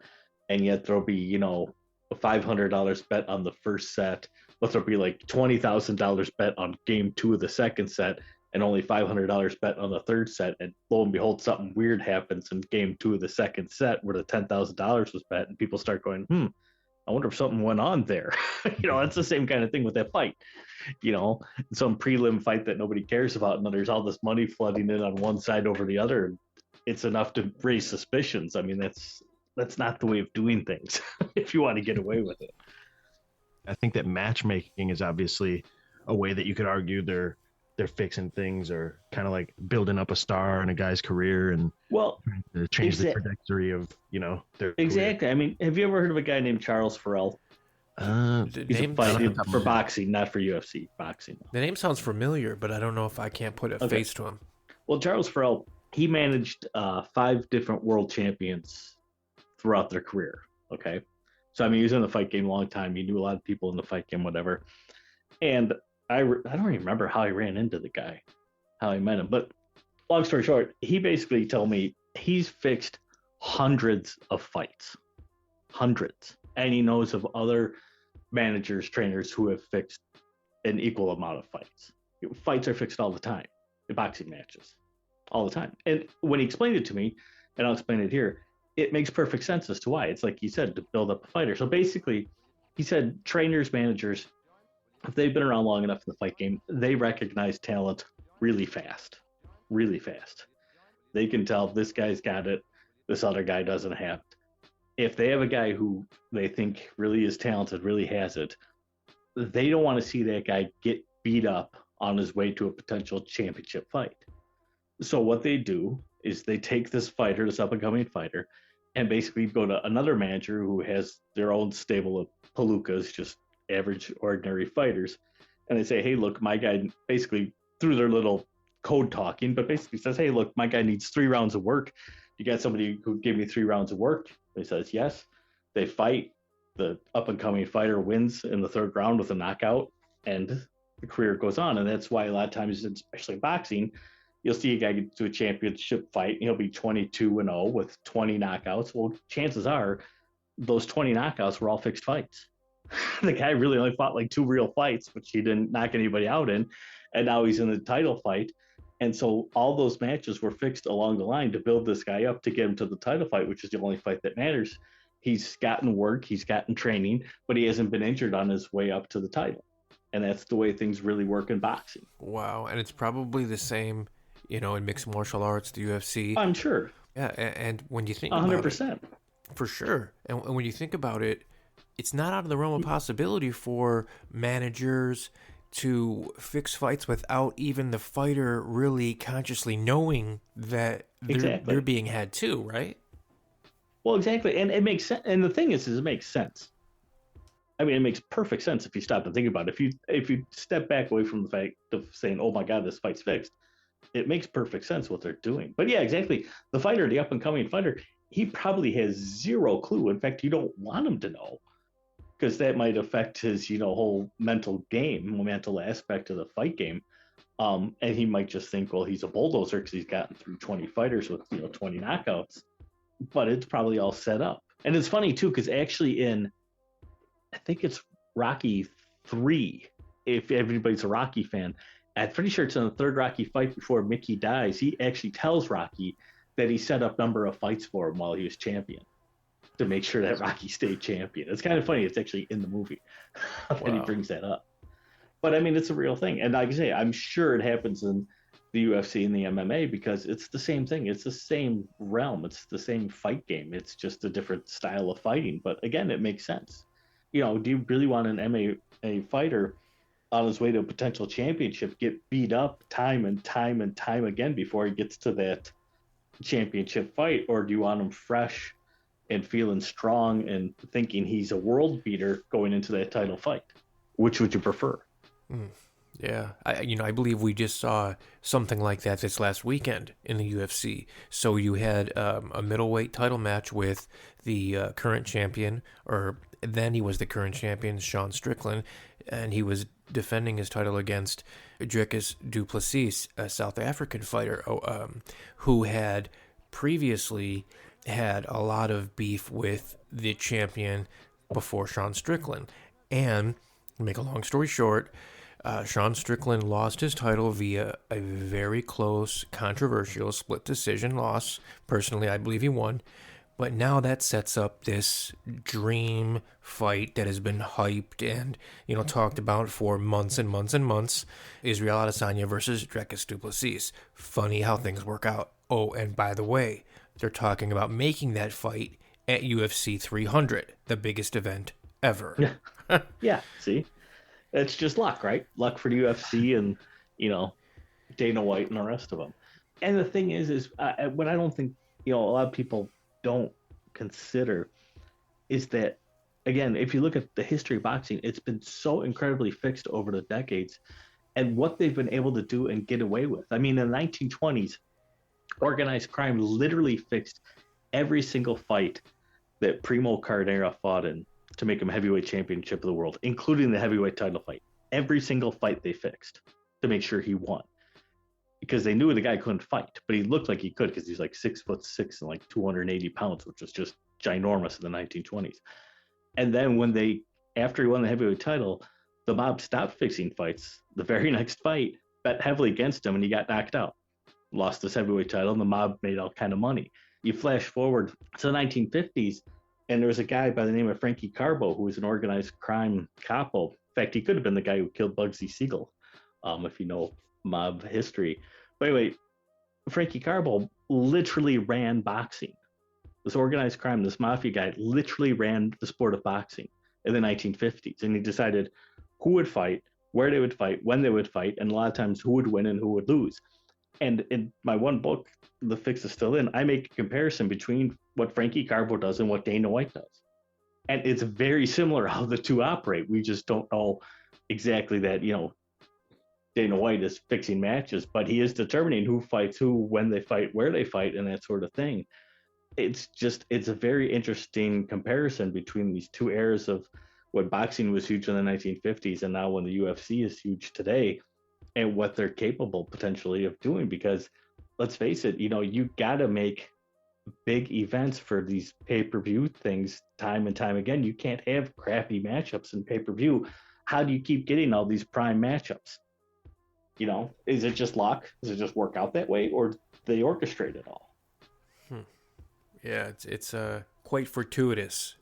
And yet there'll be, a $500 bet on the first set, but there'll be like $20,000 bet on game 2 of the second set, and only $500 bet on the third set. And lo and behold, something weird happens in game 2 of the second set where the $10,000 was bet, and people start going, I wonder if something went on there. That's the same kind of thing with that fight. Some prelim fight that nobody cares about, and then there's all this money flooding in on one side over the other. it's enough to raise suspicions. I mean, that's not the way of doing things if you want to get away with it. I think that matchmaking is obviously a way that you could argue they're fixing things, or kind of like building up a star in a guy's career and Well, to change the trajectory of their exactly. career. I mean, have you ever heard of a guy named Charles Farrell? The He's name, a fighter for boxing, not for UFC boxing. the name sounds familiar, but I don't know if I can't put a face to him. Well, Charles Farrell, he managed 5 different world champions throughout their career. Okay, so I mean, he was in the fight game a long time. He knew a lot of people in the fight game, whatever. And I don't even remember how I ran into the guy, how I met him. But long story short, he basically told me he's fixed hundreds of fights, hundreds, and he knows of other managers, trainers who have fixed an equal amount of fights. Fights are fixed all the time in boxing matches, all the time. And when he explained it to me, and I'll explain it here, it makes perfect sense as to why. It's like you said, to build up a fighter. So basically, he said trainers, managers, if they've been around long enough in the fight game, they recognize talent really fast, really fast. They can tell this guy's got it, this other guy doesn't have it. If they have a guy who they think really is talented, really has it, they don't want to see that guy get beat up on his way to a potential championship fight. So what they do is they take this fighter, this up-and-coming fighter, and basically go to another manager who has their own stable of palookas, just average, ordinary fighters, and they say, hey, look, my guy, basically through their little code talking, but basically says, hey, look, my guy needs 3 rounds of work. You got somebody who gave me 3 rounds of work? He says, yes. They fight. The up-and-coming fighter wins in the 3rd round with a knockout, and the career goes on. And that's why a lot of times, especially boxing, you'll see a guy get to a championship fight, and he'll be 22-0 with 20 knockouts. Well, chances are those 20 knockouts were all fixed fights. The guy really only fought like 2 real fights, which he didn't knock anybody out in, and now he's in the title fight. And so all those matches were fixed along the line to build this guy up to get him to the title fight, which is the only fight that matters. He's gotten work, he's gotten training, but he hasn't been injured on his way up to the title. And that's the way things really work in boxing. Wow, and it's probably the same, in mixed martial arts, the UFC. I'm sure. Yeah, and when you think 100%. about it, for sure. And when you think about it, it's not out of the realm of possibility for managers to fix fights without even the fighter really consciously knowing that they're being had too, right? Well, exactly. And it makes sense. And the thing is it makes sense. I mean, it makes perfect sense if you stop and think about it. If you step back away from the fact of saying, oh my God, this fight's fixed, it makes perfect sense what they're doing. But yeah, exactly. The fighter, the up-and-coming fighter, he probably has zero clue. In fact, you don't want him to know, because that might affect his, whole mental aspect of the fight game. And he might just think, well, he's a bulldozer because he's gotten through 20 fighters with, 20 knockouts. But it's probably all set up. And it's funny, too, because actually I think it's Rocky 3, if everybody's a Rocky fan, I'm pretty sure it's in the 3rd Rocky fight before Mickey dies. He actually tells Rocky that he set up a number of fights for him while he was champion, to make sure that Rocky stayed champion. It's kind of funny. It's actually in the movie that he brings that up. But I mean, it's a real thing. And like I say, I'm sure it happens in the UFC and the MMA because it's the same thing. It's the same realm. It's the same fight game. It's just a different style of fighting. But again, it makes sense. Do you really want an MMA fighter on his way to a potential championship get beat up time and time and time again before he gets to that championship fight? Or do you want him fresh and feeling strong and thinking he's a world beater going into that title fight? Which would you prefer? Yeah, I believe we just saw something like that this last weekend in the UFC. So you had a middleweight title match with the current champion, or then he was the current champion, Sean Strickland, and he was defending his title against Dricus du Plessis, a South African fighter who had previously had a lot of beef with the champion before Sean Strickland. And to make a long story short, Sean Strickland lost his title via a very close, controversial split decision loss. Personally, I believe he won. But now that sets up this dream fight that has been hyped and, talked about for months and months and months. Israel Adesanya versus Dricus du Plessis. Funny how things work out. Oh, and by the way, they're talking about making that fight at UFC 300, the biggest event ever. Yeah, see? It's just luck, right? Luck for the UFC and, Dana White and the rest of them. And the thing is what I don't think, a lot of people don't consider is that, again, if you look at the history of boxing, it's been so incredibly fixed over the decades and what they've been able to do and get away with. I mean, in the 1920s, organized crime literally fixed every single fight that Primo Carnera fought in to make him heavyweight championship of the world, including the heavyweight title fight. Every single fight they fixed to make sure he won. Because they knew the guy couldn't fight, but he looked like he could because he's like 6'6" and like 280 pounds, which was just ginormous in the 1920s. And then after he won the heavyweight title, the mob stopped fixing fights. The very next fight, bet heavily against him, and he got knocked out. Lost his heavyweight title, and the mob made all kind of money. You flash forward to the 1950s, and there was a guy by the name of Frankie Carbo who was an organized crime capo. In fact, he could have been the guy who killed Bugsy Siegel, if you know mob history. But anyway, Frankie Carbo literally ran boxing. This organized crime, this mafia guy literally ran the sport of boxing in the 1950s. And he decided who would fight, where they would fight, when they would fight, and a lot of times who would win and who would lose. And in my one book, The Fix Is Still In, I make a comparison between what Frankie Carbo does and what Dana White does. And it's very similar how the two operate. We just don't know exactly that, Dana White is fixing matches, but he is determining who fights who, when they fight, where they fight, and that sort of thing. It's a very interesting comparison between these two eras of when boxing was huge in the 1950s and now when the UFC is huge today, and what they're capable potentially of doing. Because let's face it, you got to make big events for these pay-per-view things time and time again. You can't have crappy matchups in pay-per-view. How do you keep getting all these prime matchups? Is it just luck? Does it just work out that way, or do they orchestrate it all? Yeah, it's quite fortuitous,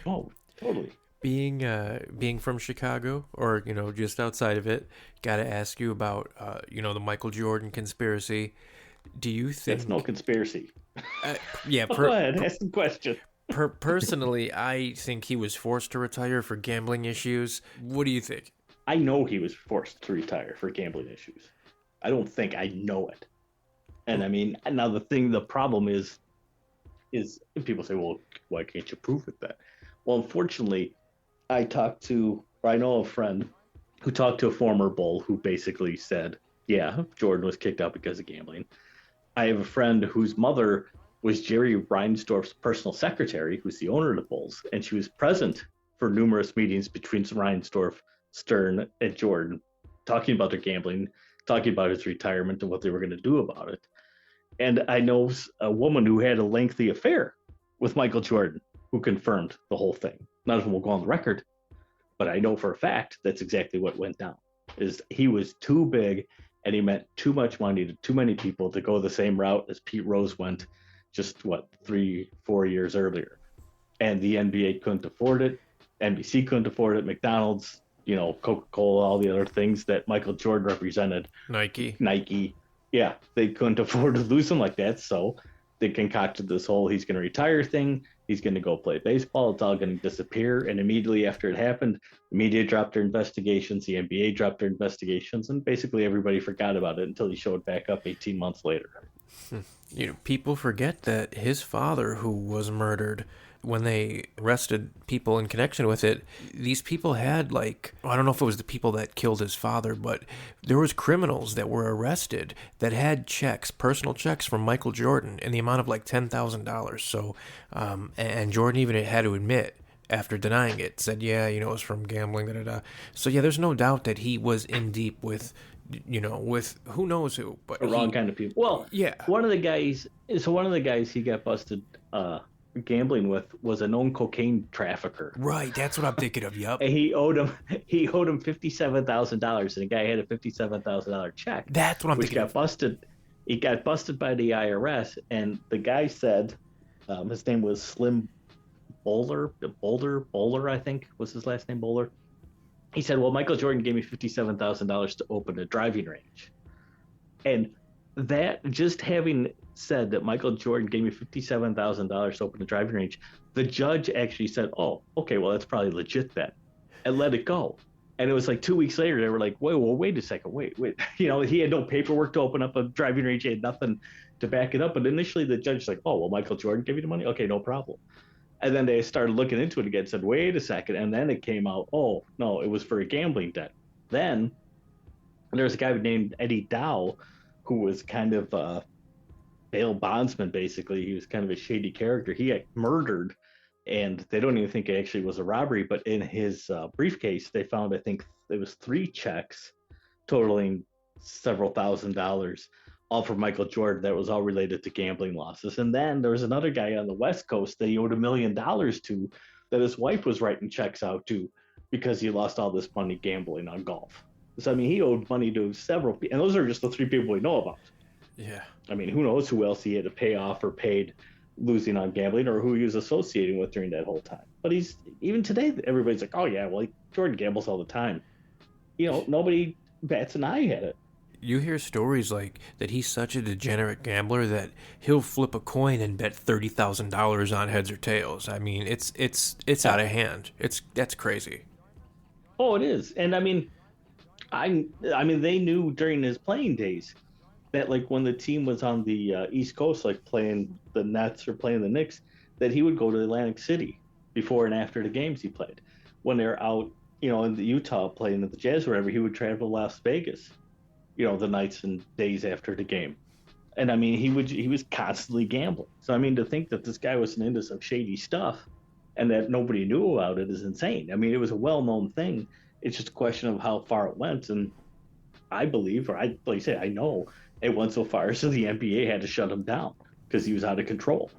Oh, totally. Being from Chicago, or just outside of it, got to ask you about the Michael Jordan conspiracy. Do you think it's no conspiracy? Yeah, go ahead, ask the question. Personally, I think he was forced to retire for gambling issues. What do you think? I know he was forced to retire for gambling issues. I don't think I know it. And I mean, now the problem is people say, well, why can't you prove it that? Well, unfortunately, I know a friend who talked to a former Bull who basically said, yeah, Jordan was kicked out because of gambling. I have a friend whose mother was Jerry Reinsdorf's personal secretary, who's the owner of the Bulls, and she was present for numerous meetings between Reinsdorf, Stern, and Jordan, talking about their gambling, talking about his retirement and what they were going to do about it. And I know a woman who had a lengthy affair with Michael Jordan who confirmed the whole thing. None of them will go on the record, but I know for a fact that's exactly what went down. Is he was too big and he meant too much money to too many people to go the same route as Pete Rose went just 3-4 years earlier. And the NBA couldn't afford it. NBC couldn't afford it. McDonald's, Coca-Cola, all the other things that Michael Jordan represented. Nike. Yeah, they couldn't afford to lose him like that. So they concocted this whole he's going to retire thing. He's going to go play baseball. It's all going to disappear. And immediately after it happened, the media dropped their investigations. The NBA dropped their investigations. And basically everybody forgot about it until he showed back up 18 months later. People forget that his father, who was murdered, when they arrested people in connection with it, these people had I don't know if it was the people that killed his father, but there was criminals that were arrested that had personal checks from Michael Jordan in the amount of $10,000. So, and Jordan even had to admit after denying it, said, yeah, it was from gambling, So yeah, there's no doubt that he was in deep with who knows who, but the wrong kind of people. Well, yeah. One of the guys he got busted gambling with was a known cocaine trafficker. Right, that's what I'm thinking of. Yep. And he owed him $57,000, and the guy had a $57,000 check. That's what I'm thinking. Got busted. He got busted by the IRS, and the guy said His name was Slim Bowler, I think was his last name, Bowler. He said, well, Michael Jordan gave me $57,000 to open a driving range. And that, just having said that Michael Jordan gave me $57,000 to open a driving range, the judge actually said, oh, okay, well, that's probably legit then, and let it go. And it was like 2 weeks later, they were like, wait a second, wait. He had no paperwork to open up a driving range. He had nothing to back it up. But initially, the judge was like, oh, well, Michael Jordan gave you the money? Okay, no problem. And then they started looking into it again and said, wait a second. And then it came out, oh, no, it was for a gambling debt. Then there was a guy named Eddie Dow, who was kind of a bail bondsman, basically. He was kind of a shady character. He got murdered, and they don't even think it actually was a robbery. But in his briefcase, they found, I think it was 3 checks totaling several $1,000s, all from Michael Jordan, that was all related to gambling losses. And then there was another guy on the West Coast that he owed $1 million to, that his wife was writing checks out to, because he lost all this money gambling on golf. So, I mean, he owed money to several people, and those are just the 3 people we know about. Yeah. I mean, who knows who else he had to pay off or paid losing on gambling, or who he was associating with during that whole time. But even today, everybody's like, oh, yeah, well, Jordan gambles all the time. Nobody bats an eye at it. You hear stories like that he's such a degenerate gambler that he'll flip a coin and bet $30,000 on heads or tails. I mean, it's out of hand. That's crazy. Oh, it is. And I mean, they knew during his playing days that, like, when the team was on the East Coast, like playing the Nets or playing the Knicks, that he would go to Atlantic City before and after the games he played. When they're out, in the Utah playing at the Jazz or whatever, he would travel to Las Vegas, the nights and days after the game. And I mean, he was constantly gambling. So I mean, to think that this guy was into some shady stuff and that nobody knew about it is insane. I mean, it was a well-known thing. It's just a question of how far it went. And I believe, like you say, I know it went so far, so the NBA had to shut him down because he was out of control.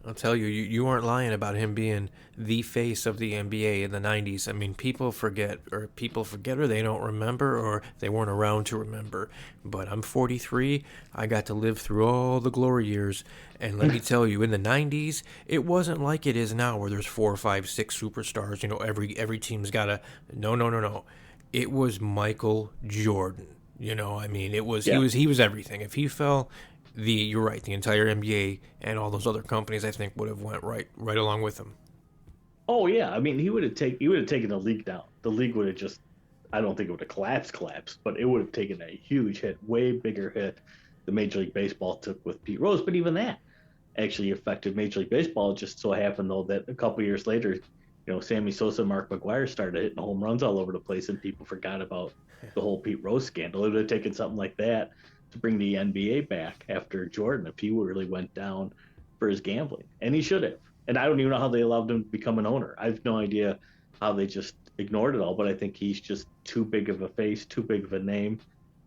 I'll tell you, you aren't lying about him being the face of the NBA in the 90s. I mean, people forget, or they don't remember, or they weren't around to remember. But I'm 43. I got to live through all the glory years. And let me tell you, in the 90s, it wasn't like it is now where there's 4, 5, 6 superstars. Every team's got a... No. It was Michael Jordan. I mean, it was... Yeah. He was everything. If he fell... You're right. The entire NBA and all those other companies, I think, would have went right along with him. Oh yeah, I mean, he would have taken the league down. The league would have just, I don't think it would have collapsed, but it would have taken a huge hit, way bigger hit than Major League Baseball took with Pete Rose. But even that actually affected Major League Baseball. It just so happened though that a couple years later, Sammy Sosa and Mark McGwire started hitting home runs all over the place, and people forgot about the whole Pete Rose scandal. It would have taken something like that to bring the NBA back after Jordan, if he really went down for his gambling. And he should have. And I don't even know how they allowed him to become an owner. I have no idea how they just ignored it all, but I think he's just too big of a face, too big of a name.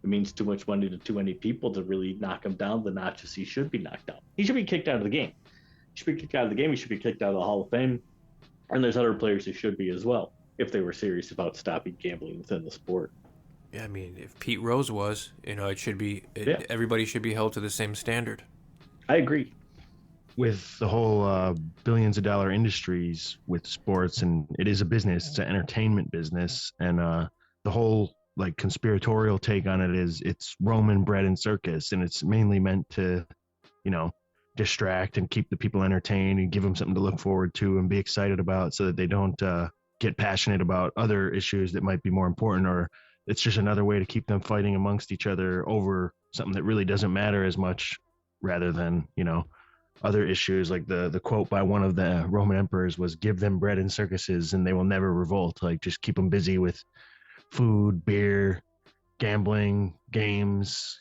It means too much money to too many people to really knock him down the notches he should be knocked down. He should be kicked out of the game. He should be kicked out of the game. He should be kicked out of the Hall of Fame. And there's other players who should be as well, if they were serious about stopping gambling within the sport. Yeah, I mean, if Pete Rose was, it should be, everybody should be held to the same standard. I agree. With the whole billions of dollar industries with sports, and it is a business, it's an entertainment business, and the whole like conspiratorial take on it is it's Roman bread and circus, and it's mainly meant to, distract and keep the people entertained and give them something to look forward to and be excited about, so that they don't get passionate about other issues that might be more important, or it's just another way to keep them fighting amongst each other over something that really doesn't matter as much, rather than, other issues. Like the quote by one of the Roman emperors was, give them bread and circuses and they will never revolt. Like, just keep them busy with food, beer, gambling, games,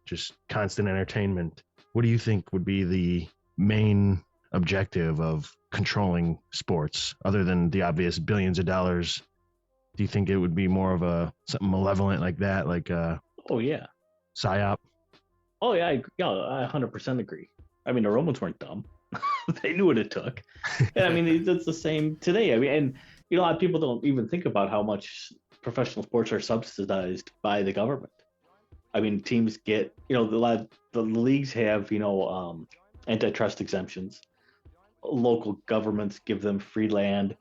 just constant entertainment. What do you think would be the main objective of controlling sports, other than the obvious billions of dollars? Do you think it would be more of something malevolent like that, like oh yeah, psyop? Oh yeah, I 100% agree. I mean, the Romans weren't dumb; they knew what it took. And I mean, it's the same today. I mean, and a lot of people don't even think about how much professional sports are subsidized by the government. I mean, teams get, the leagues have, antitrust exemptions. Local governments give them free land,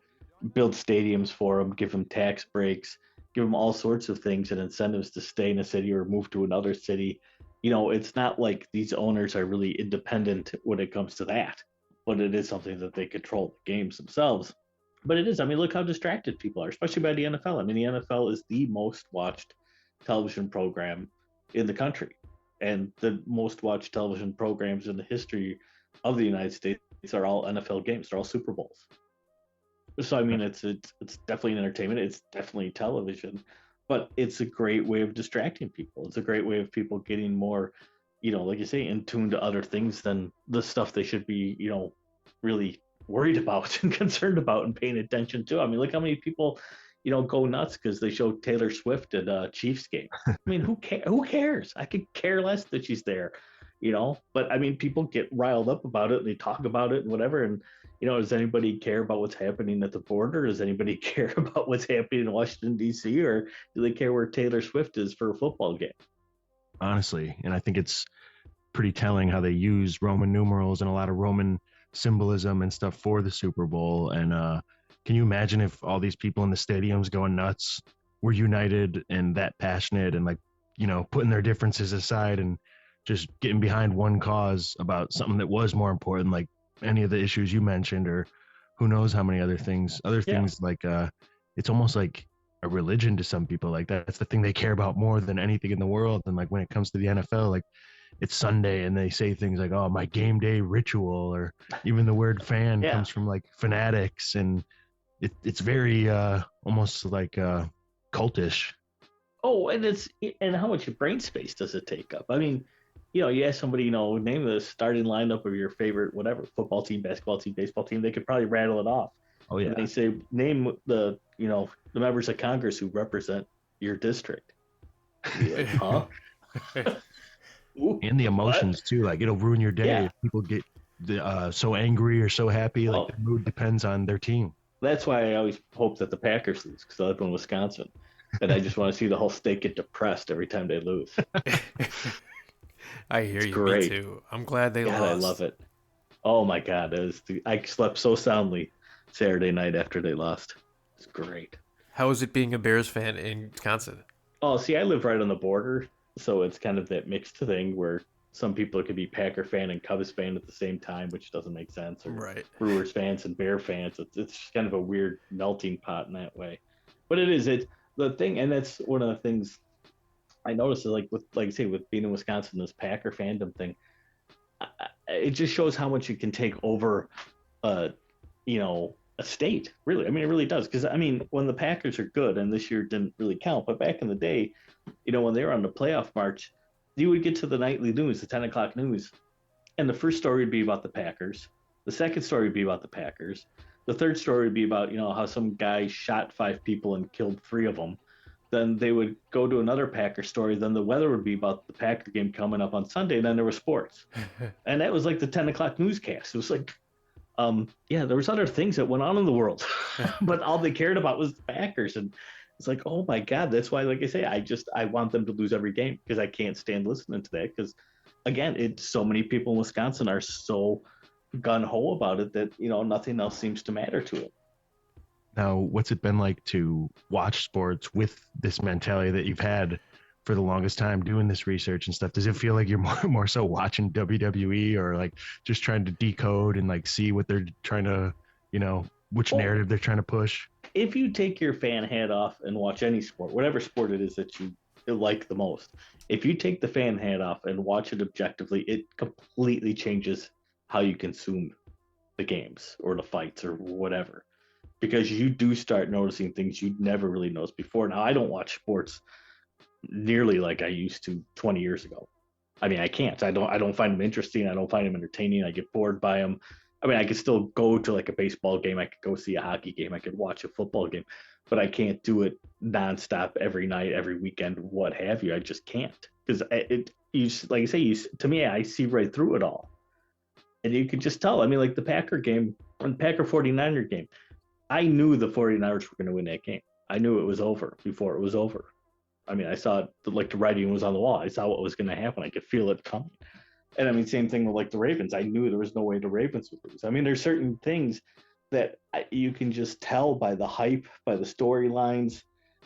build stadiums for them, give them tax breaks, give them all sorts of things and incentives to stay in a city or move to another city. It's not like these owners are really independent when it comes to that, but it is something that they control the games themselves. But it is, I mean, look how distracted people are, especially by the NFL. I mean, the NFL is the most watched television program in the country, and the most watched television programs in the history of the United States are all NFL games. They're all Super Bowls. So I mean, it's definitely an entertainment. It's definitely television, but it's a great way of distracting people. It's a great way of people getting more, like you say, in tune to other things than the stuff they should be, really worried about and concerned about and paying attention to. I mean, look how many people, go nuts because they show Taylor Swift at a Chiefs game. I mean, who cares? I could care less that she's there, But I mean, people get riled up about it and they talk about it and whatever. And does anybody care about what's happening at the border? Does anybody care about what's happening in Washington D.C. or do they care where Taylor Swift is for a football game? Honestly, and I think it's pretty telling how they use Roman numerals and a lot of Roman symbolism and stuff for the Super Bowl. And can you imagine if all these people in the stadiums going nuts were united and that passionate and putting their differences aside and just getting behind one cause about something that was more important, like any of the issues you mentioned, or who knows how many other things it's almost like a religion to some people. Like that's the thing they care about more than anything in the world. And like when it comes to the NFL, like it's Sunday and they say things like, oh, my game day ritual, or even the word fan comes from like fanatics, and it's very almost like cultish. Oh, and how much brain space does it take up? I mean, you ask somebody, name the starting lineup of your favorite whatever football team, basketball team, baseball team, they could probably rattle it off. Oh yeah. And they say name the the members of Congress who represent your district. Like, huh? And the emotions too, like it'll ruin your day if people get so angry or so happy. Like the mood depends on their team. That's why I always hope that the Packers lose, because I live in Wisconsin, and I just want to see the whole state get depressed every time they lose. I hear you. Great. Me too. I'm glad they lost. I love it. Oh my God, I slept so soundly Saturday night after they lost. It's great. How is it being a Bears fan in Wisconsin? Oh, see, I live right on the border, so it's kind of that mixed thing where some people could be Packer fan and Cubs fan at the same time, which doesn't make sense. Or right. Brewers fans and Bear fans. It's kind of a weird melting pot in that way. But it's the thing, and that's one of the things I noticed is like I say, with being in Wisconsin, this Packer fandom thing, it just shows how much you can take over, a state. Really, I mean, it really does. Because I mean, when the Packers are good, and this year didn't really count, but back in the day, when they were on the playoff march, you would get to the nightly news, the 10 o'clock news, and the first story would be about the Packers. The second story would be about the Packers. The third story would be about how some guy shot 5 people and killed 3 of them. Then they would go to another Packer story. Then the weather would be about the Packer game coming up on Sunday. And then there was sports. And that was like the 10 o'clock newscast. It was like, there was other things that went on in the world, but all they cared about was the Packers. And it's like, oh my God, that's why, like I say, I want them to lose every game, because I can't stand listening to that. Because again, so many people in Wisconsin are so gung-ho about it that, nothing else seems to matter to them. Now, what's it been like to watch sports with this mentality that you've had for the longest time doing this research and stuff? Does it feel like you're more so watching WWE, or like just trying to decode and like see what they're trying to, which narrative they're trying to push? If you take your fan hat off and watch any sport, whatever sport it is that you like the most, if you take the fan hat off and watch it objectively, it completely changes how you consume the games or the fights or whatever. Because you do start noticing things you'd never really noticed before. Now, I don't watch sports nearly like I used to 20 years ago. I mean, I can't. I don't find them interesting. I don't find them entertaining. I get bored by them. I mean, I could still go to like a baseball game. I could go see a hockey game. I could watch a football game. But I can't do it nonstop every night, every weekend, what have you. I just can't. Because like I say, to me, I see right through it all. And you could just tell. I mean, like the Packer game, and Packer 49er game, I knew the 49ers were going to win that game. I knew it was over before it was over. I mean, I saw it, like the writing was on the wall. I saw what was going to happen. I could feel it coming. And I mean, same thing with like the Ravens. I knew there was no way the Ravens would lose. I mean, there's certain things that you can just tell by the hype, by the storylines,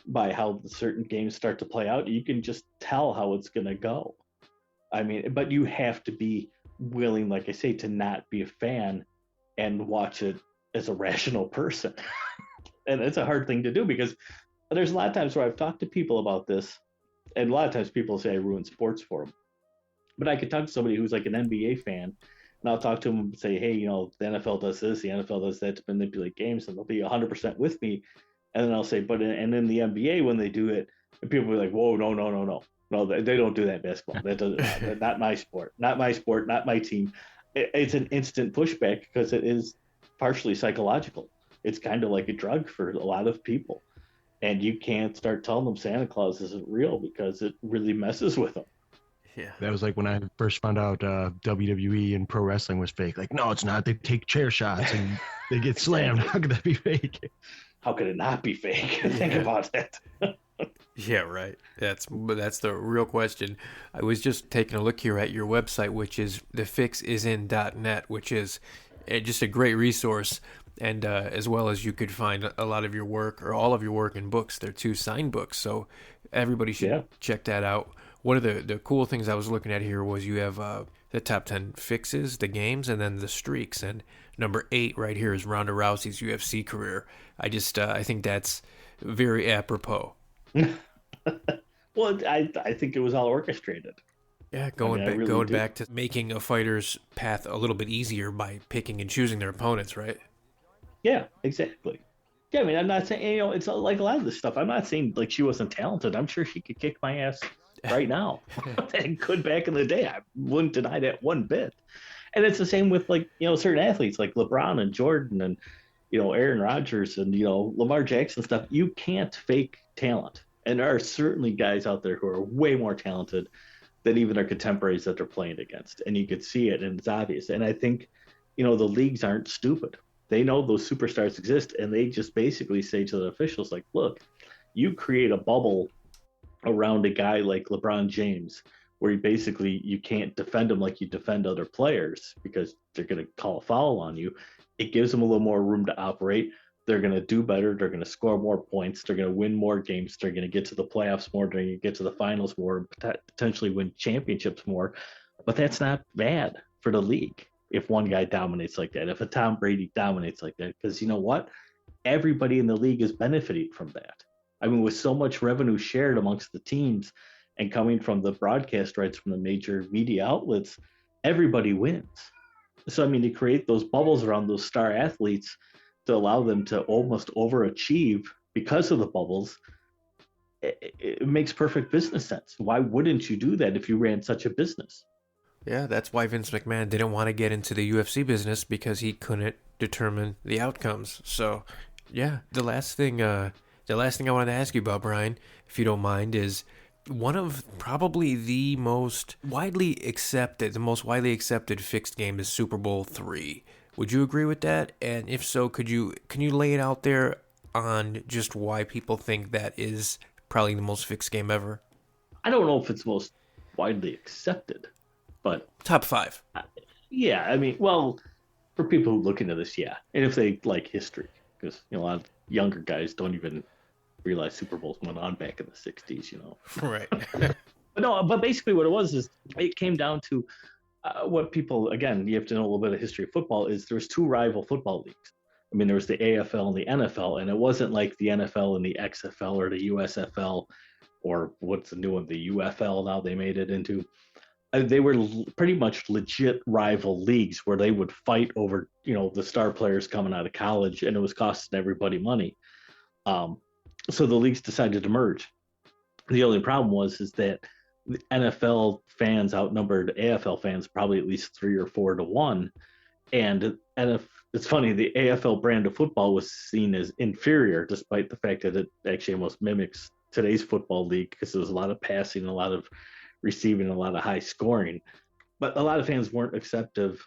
by how the certain games start to play out. You can just tell how it's going to go. I mean, but you have to be willing, like I say, to not be a fan and watch it as a rational person. And it's a hard thing to do because there's a lot of times where I've talked to people about this, and a lot of times people say I ruin sports for them. But I could talk to somebody who's like an NBA fan, and I'll talk to them and say, hey, the NFL does this, the NFL does that to manipulate games, and they'll be 100% with me. And then I'll say, and in the NBA, when they do it, and people will be like, whoa, no, they don't do that in basketball. That doesn't, not my sport, not my team. It's an instant pushback because it is partially psychological. It's kind of like a drug for a lot of people. And you can't start telling them Santa Claus isn't real because it really messes with them. Yeah. That was like when I first found out WWE and pro wrestling was fake. Like, no, it's not. They take chair shots and they get slammed. How could that be fake? How could it not be fake? Think about it. Yeah, right. That's the real question. I was just taking a look here at your website, which is thefixisin.net, which is just a great resource. And as well as you could find a lot of your work or all of your work in books. They're 2 signed books, so everybody should check that out. One of the cool things I was looking at here was you have the top 10 fixes, the games, and then the streaks. And number 8 right here is Ronda Rousey's UFC career. I think that's very apropos. Well, I think it was all orchestrated. Yeah, going back to making a fighter's path a little bit easier by picking and choosing their opponents, right? Yeah, exactly. Yeah, I mean, I'm not saying, it's like a lot of this stuff. I'm not saying like she wasn't talented. I'm sure she could kick my ass right now. And could back in the day. I wouldn't deny that one bit. And it's the same with like, certain athletes like LeBron and Jordan and, Aaron Rodgers and, Lamar Jackson stuff. You can't fake talent. And there are certainly guys out there who are way more talented than even their contemporaries that they're playing against. And you could see it and it's obvious. And I think, the leagues aren't stupid. They know those superstars exist, and they just basically say to the officials, like, look, you create a bubble around a guy like LeBron James, where you can't defend him like you defend other players because they're going to call a foul on you. It gives them a little more room to operate. They're going to do better. They're going to score more points. They're going to win more games. They're going to get to the playoffs more. They're going to get to the finals more, potentially win championships more. But that's not bad for the league. If one guy dominates like that, if a Tom Brady dominates like that, because you know what? Everybody in the league is benefiting from that. I mean, with so much revenue shared amongst the teams and coming from the broadcast rights from the major media outlets, everybody wins. So, I mean, to create those bubbles around those star athletes to allow them to almost overachieve because of the bubbles, it makes perfect business sense. Why wouldn't you do that if you ran such a business? Yeah, that's why Vince McMahon didn't want to get into the UFC business because he couldn't determine the outcomes. So, yeah, the last thing I wanted to ask you about, Brian, if you don't mind, is one of probably the most widely accepted fixed game is Super Bowl III. Would you agree with that? And if so, can you lay it out there on just why people think that is probably the most fixed game ever? I don't know if it's most widely accepted. But top 5. Yeah, I mean, well, for people who look into this, yeah. And if they like history, because a lot of younger guys don't even realize Super Bowls went on back in the 60s, Right. But basically what it was is it came down to what people, again, you have to know a little bit of history of football, is there's 2 rival football leagues. I mean, there was the AFL and the NFL, and it wasn't like the NFL and the XFL or the USFL or what's the new one, the UFL now they made it into. They were pretty much legit rival leagues where they would fight over, the star players coming out of college, and it was costing everybody money. So the leagues decided to merge. The only problem is that the NFL fans outnumbered AFL fans probably at least 3 or 4 to 1. And it's funny, the AFL brand of football was seen as inferior, despite the fact that it actually almost mimics today's football league because there was a lot of passing, a lot of receiving, a lot of high scoring. But a lot of fans weren't receptive,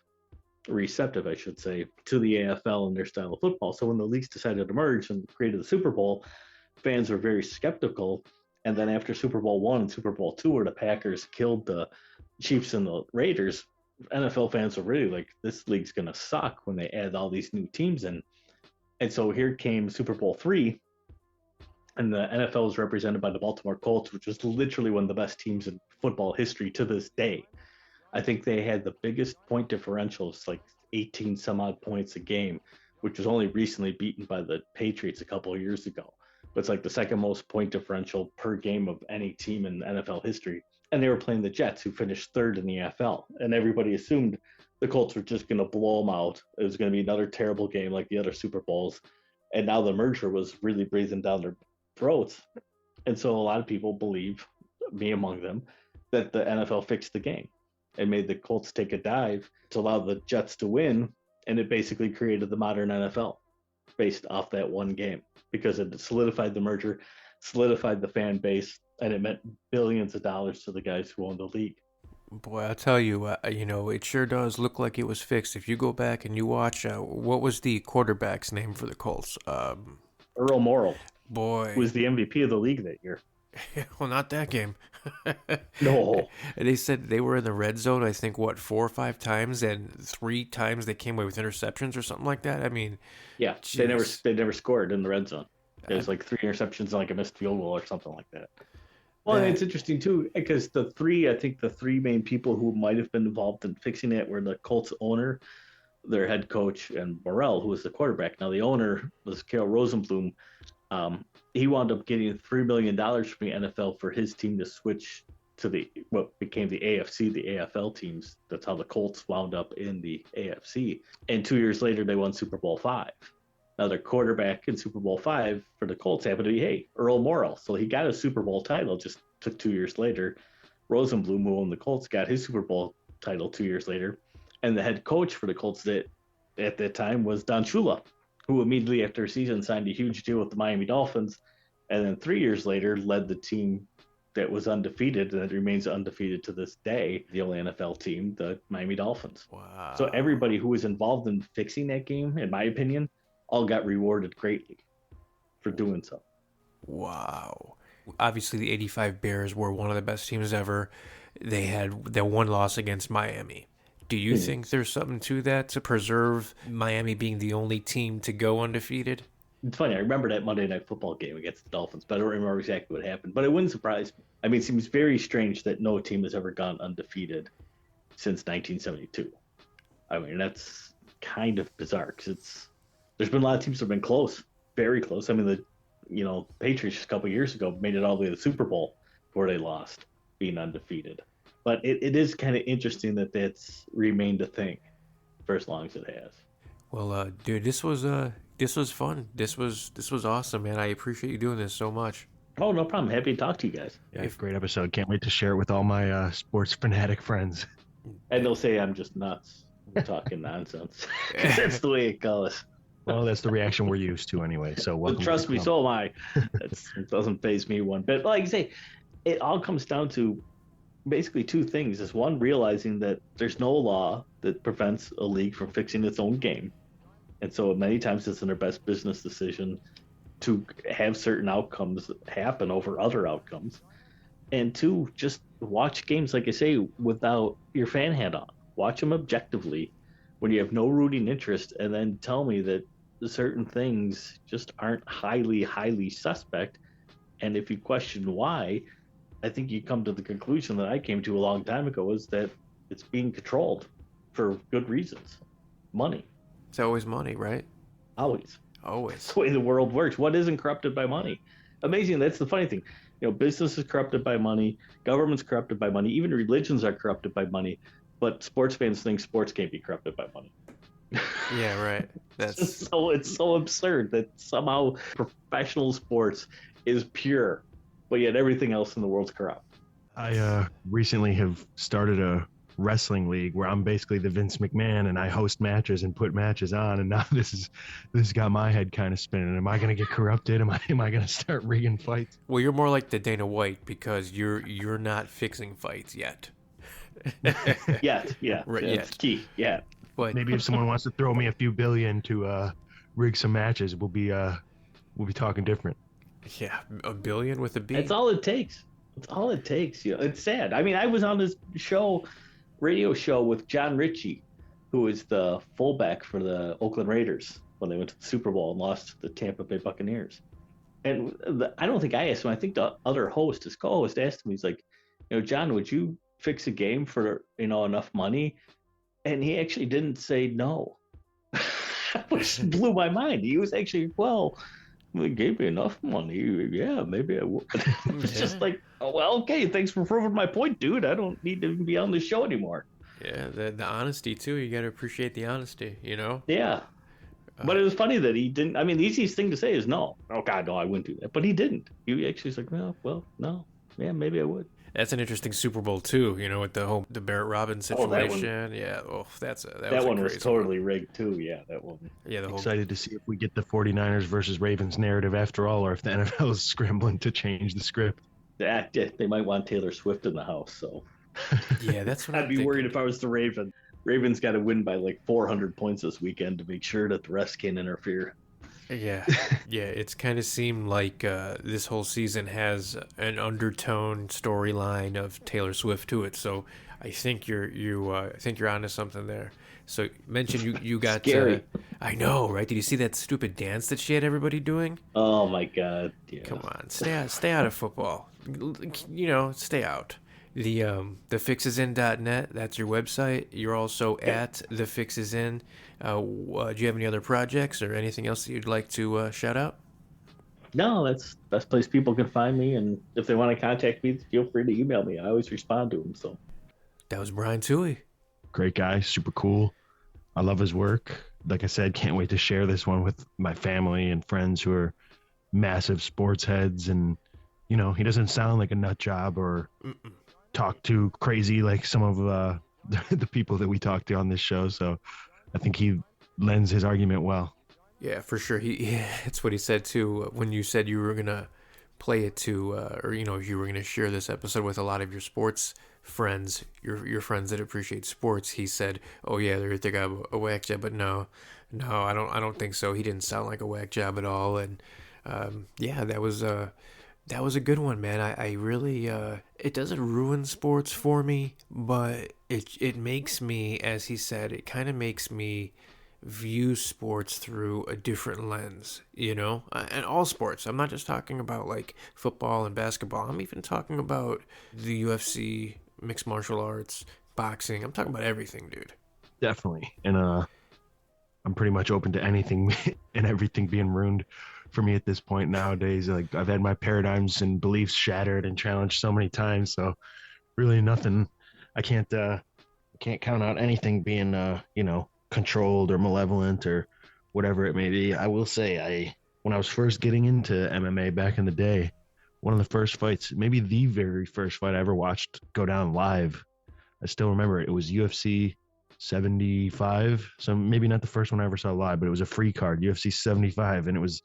I should say, to the AFL and their style of football. So when the leagues decided to merge and created the Super Bowl, fans were very skeptical. And then after Super Bowl I and Super Bowl II, where the Packers killed the Chiefs and the Raiders, NFL fans were really like, this league's gonna suck when they add all these new teams in. And so here came Super Bowl III, and the NFL was represented by the Baltimore Colts, which was literally one of the best teams in football history to this day. I think they had the biggest point differentials, like 18 some odd points a game, which was only recently beaten by the Patriots a couple of years ago. But it's like the second most point differential per game of any team in NFL history. And they were playing the Jets, who finished third in the NFL. And everybody assumed the Colts were just going to blow them out. It was going to be another terrible game like the other Super Bowls. And now the merger was really breathing down their throats. And so a lot of people believe, me among them, that the NFL fixed the game and made the Colts take a dive to allow the Jets to win. And it basically created the modern NFL based off that one game, because it solidified the merger, solidified the fan base, and it meant billions of dollars to the guys who owned the league. Boy, I'll tell you, it sure does look like it was fixed. If you go back and you watch, what was the quarterback's name for the Colts? Earl Morrall. Boy. Who was the MVP of the league that year. Well, not that game. No. They said they were in the red zone, I think, 4 or 5 times, and 3 times they came away with interceptions or something like that. I mean, yeah, geez. They never scored in the red zone. There's like 3 interceptions and like a missed field goal or something like that. Well, and it's interesting too, because the three main people who might have been involved in fixing it were the Colts owner, their head coach, and Morrell, who was the quarterback. Now the owner was Carol Rosenblum. He wound up getting $3 million from the NFL for his team to switch to what became the AFC, the AFL teams. That's how the Colts wound up in the AFC. And 2 years later, they won Super Bowl V. Now their quarterback in Super Bowl V for the Colts happened to be, Earl Morrall. So he got a Super Bowl title, just took 2 years later. Rosenblum, who owned the Colts, got his Super Bowl title 2 years later. And the head coach for the Colts at that time was Don Shula, who immediately after a season signed a huge deal with the Miami Dolphins, and then 3 years later led the team that was undefeated and that remains undefeated to this day, the only NFL team, the Miami Dolphins. Wow. So everybody who was involved in fixing that game, in my opinion, all got rewarded greatly for doing so. Wow. Obviously, the 85 Bears were one of the best teams ever. They had their one loss against Miami. Do you think there's something to that to preserve Miami being the only team to go undefeated? It's funny. I remember that Monday Night Football game against the Dolphins, but I don't remember exactly what happened. But it wouldn't surprise me. I mean, it seems very strange that no team has ever gone undefeated since 1972. I mean, that's kind of bizarre because there's been a lot of teams that have been close, very close. I mean, the Patriots a couple of years ago made it all the way to the Super Bowl before they lost, being undefeated. But it is kind of interesting that that's remained a thing for as long as it has. Well, dude, this was fun. This was awesome, man. I appreciate you doing this so much. Oh, no problem. Happy to talk to you guys. Yeah, great episode. Can't wait to share it with all my sports fanatic friends. And they'll say I'm just nuts talking nonsense. That's the way it goes. Well, that's the reaction we're used to anyway. So trust me, so am I. It doesn't faze me one bit. But like I say, it all comes down to basically 2 things. Is one, realizing that there's no law that prevents a league from fixing its own game. And so many times it's in their best business decision to have certain outcomes happen over other outcomes. And 2, just watch games, like I say, without your fan hat on. Watch them objectively when you have no rooting interest, and then tell me that certain things just aren't highly, highly suspect. And if you question why, I think you come to the conclusion that I came to a long time ago, is that it's being controlled for good reasons. Money. It's always money, right? Always. Always. That's the way the world works. What isn't corrupted by money? Amazing. That's the funny thing. Business is corrupted by money. Government's corrupted by money. Even religions are corrupted by money. But sports fans think sports can't be corrupted by money. Yeah, right. That's it's so absurd that somehow professional sports is pure, but yet everything else in the world's corrupt. I recently have started a wrestling league where I'm basically the Vince McMahon, and I host matches and put matches on, and now this got my head kind of spinning. Am I going to get corrupted? Am I going to start rigging fights? Well, you're more like the Dana White because you're not fixing fights yet. Yeah, right, that's key. Yeah, but maybe if someone wants to throw me a few billion to rig some matches, we'll be talking different. Yeah, $1 billion with a B. That's all it takes. It's all it takes. It's sad. I mean, I was on this show radio show with John Ritchie, who is the fullback for the Oakland Raiders when they went to the Super Bowl and lost to the Tampa Bay Buccaneers. And I don't think I asked him. I think the other host, his co-host, asked him. He's like, John, would you fix a game for enough money? And he actually didn't say no, which blew my mind. He was actually, well, they gave me enough money. Yeah, maybe I would. It's just like, oh, well, okay, thanks for proving my point, dude. I don't need to be on the show anymore. Yeah, the honesty too. You got to appreciate the honesty, Yeah. But it was funny that he didn't. I mean, the easiest thing to say is no. Oh, God, no, I wouldn't do that. But he didn't. He actually was like, well, no. Yeah, maybe I would. That's an interesting Super Bowl too, with the Barrett Robbins situation. That one was totally rigged too. Yeah, that one. Yeah, Excited to see if we get the 49ers versus Ravens narrative after all, or if the NFL is scrambling to change the script. Yeah, they might want Taylor Swift in the house, so. Yeah, that's what I'd be worried if I was the Ravens. Ravens got to win by like 400 points this weekend to make sure that the rest can't interfere. Yeah, it's kind of seemed like this whole season has an undertone storyline of Taylor Swift to it. So I think I think you're onto something there. So mention you got scary. I know, right? Did you see that stupid dance that she had everybody doing? Oh my God! Yeah. Come on, stay out of football. Stay out. The thefixesin.net, that's your website. You're also at thefixesin. Do you have any other projects or anything else that you'd like to shout out? No, that's the best place people can find me. And if they want to contact me, feel free to email me. I always respond to them. So that was Brian Touhy. Great guy, super cool. I love his work. Like I said, can't wait to share this one with my family and friends who are massive sports heads. And, he doesn't sound like a nut job or talk too crazy like some of the people that we talk to on this show. So I think he lends his argument well. Yeah, for sure. It's what he said too when you said you were gonna play it to, or you were gonna share this episode with a lot of your sports friends, your friends that appreciate sports. He said, "Oh yeah, they're thinking of a whack job," but no, I don't think so. He didn't sound like a whack job at all, and that was a good one, man. I really, it doesn't ruin sports for me, but it makes me, as he said, it kind of makes me view sports through a different lens, and all sports. I'm not just talking about like football and basketball. I'm even talking about the UFC, mixed martial arts, boxing. I'm talking about everything, dude. Definitely. And I'm pretty much open to anything and everything being ruined for me at this point nowadays. Like, I've had my paradigms and beliefs shattered and challenged so many times. So really nothing, I can't count out anything being, controlled or malevolent or whatever it may be. I will say, when I was first getting into MMA back in the day, one of the first fights, maybe the very first fight I ever watched go down live, I still remember it was UFC 75. So maybe not the first one I ever saw live, but it was a free card, UFC 75, and it was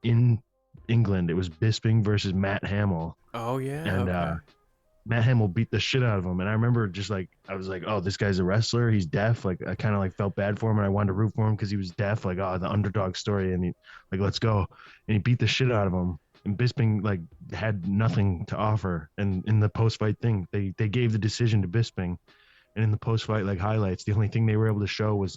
in England. It was Bisping versus Matt Hamill. Oh yeah. And okay. Matt Hamill beat the shit out of him. And I remember I was like, oh, this guy's a wrestler. He's deaf. Like, I kind of like felt bad for him and I wanted to root for him because he was deaf. Like, oh, the underdog story. And he like, let's go. And he beat the shit out of him. And Bisping like had nothing to offer. And in the post-fight thing, they gave the decision to Bisping. And in the post-fight like highlights, the only thing they were able to show was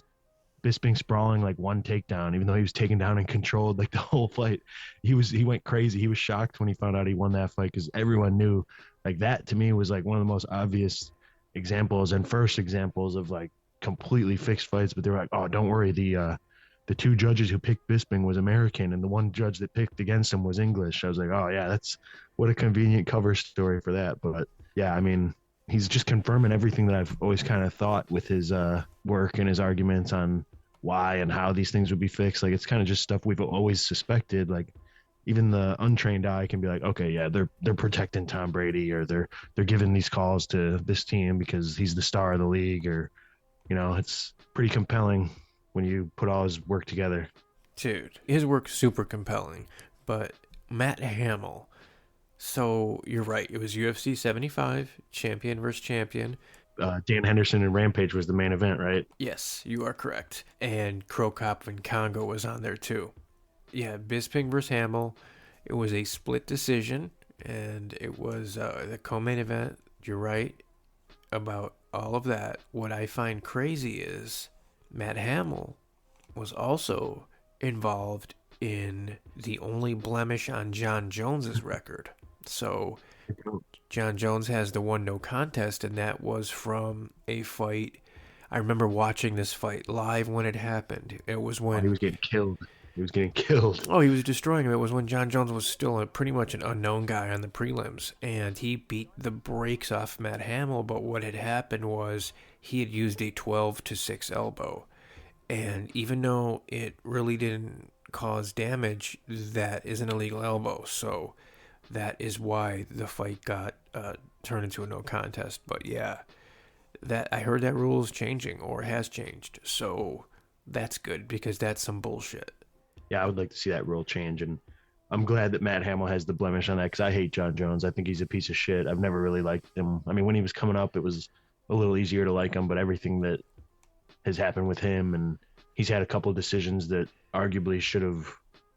Bisping sprawling like one takedown, even though he was taken down and controlled like the whole fight. He went crazy. He was shocked when he found out he won that fight because everyone knew. Like, that to me was like one of the most obvious examples and first examples of like completely fixed fights. But they were like, oh, don't worry, the two judges who picked Bisping was American and the one judge that picked against him was English. I was like, oh yeah, that's what a convenient cover story for that. But yeah, I mean, he's just confirming everything that I've always kind of thought with his work and his arguments on why and how these things would be fixed. Like, it's kind of just stuff we've always suspected. Like, even the untrained eye can be like, okay, yeah, they're protecting Tom Brady, or they're giving these calls to this team because he's the star of the league, or it's pretty compelling when you put all his work together. Dude, his work's super compelling. But Matt Hamill, so you're right, it was UFC 75, champion versus champion. Dan Henderson and Rampage was the main event, right? Yes, you are correct. And Crow Cop and Congo was on there too. Yeah, Bisping versus Hamill. It was a split decision, and it was the co-main event. You're right about all of that, what I find crazy is Matt Hamill was also involved in the only blemish on John Jones's record. So John Jones has the one no contest, and that was from a fight. I remember watching this fight live when it happened. It was He when was getting killed. He was getting killed. he was destroying him. It was when John Jones was still pretty much an unknown guy on the prelims, and he beat the brakes off Matt Hamill. But what had happened was he had used a 12-6 elbow, and even though it really didn't cause damage, that is an illegal elbow. So that is why the fight got turned into a no contest. But yeah, that I heard that rule is changing or has changed. So that's good because that's some bullshit. Yeah, I would like to see that rule change, and I'm glad that Matt Hamill has the blemish on that because I hate John Jones. I think he's a piece of shit. I've never really liked him. I mean, when he was coming up, it was a little easier to like him, but everything that has happened with him, and he's had a couple of decisions that arguably should have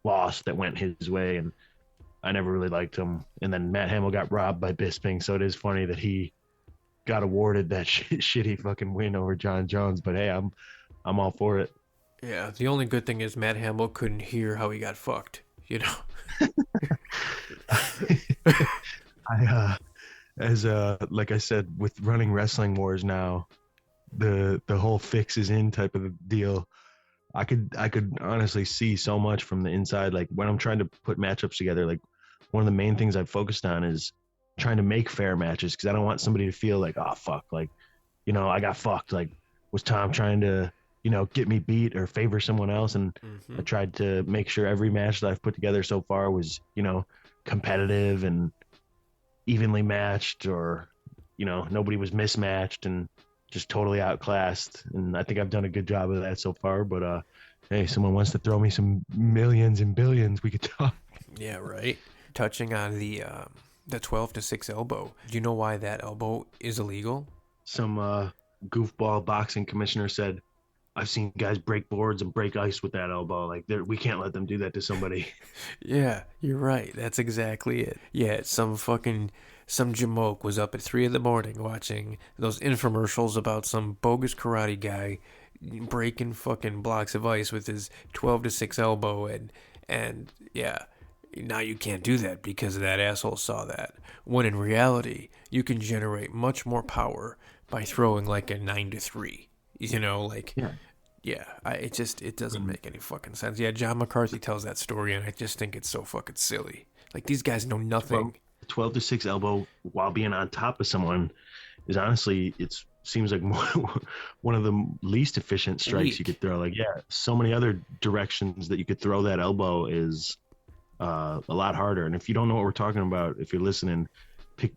lost that went his way, and I never really liked him. And then Matt Hamill got robbed by Bisping, so it is funny that he got awarded that shitty fucking win over John Jones. But hey, I'm all for it. Yeah, the only good thing is Matt Hamill couldn't hear how he got fucked, you know? Like I said, with running wrestling wars now, the whole fix is in type of deal. I could honestly see so much from the inside. Like when I'm trying to put matchups together, like one of the main things I've focused on is trying to make fair matches because I don't want somebody to feel like, oh fuck, like, you know, I got fucked. Like, was Tom trying to, you know, get me beat or favor someone else? And I tried to make sure every match that I've put together so far was, you know, competitive and evenly matched, or, you know, nobody was mismatched and just totally outclassed. And I think I've done a good job of that so far. But hey, someone wants to throw me some millions and billions, we could talk. Yeah, right. Touching on the 12-6 elbow. Do you know why that elbow is illegal? Some goofball boxing commissioner said, I've seen guys break boards and break ice with that elbow. Like, we can't let them do that to somebody. Yeah, you're right. That's exactly it. Yeah, some jamoke was up at 3 a.m. watching those infomercials about some bogus karate guy breaking fucking blocks of ice with his 12-6 elbow, and yeah, now you can't do that because that asshole saw that. When in reality, you can generate much more power by throwing like a 9-3. You know, like, yeah, it doesn't make any fucking sense. Yeah, John McCarthy tells that story, and I just think it's so fucking silly. Like, these guys know nothing. 12-6 elbow while being on top of someone is honestly, it seems like one of the least efficient strikes you could throw. Like, yeah, so many other directions that you could throw that elbow is a lot harder. And if you don't know what we're talking about, if you're listening,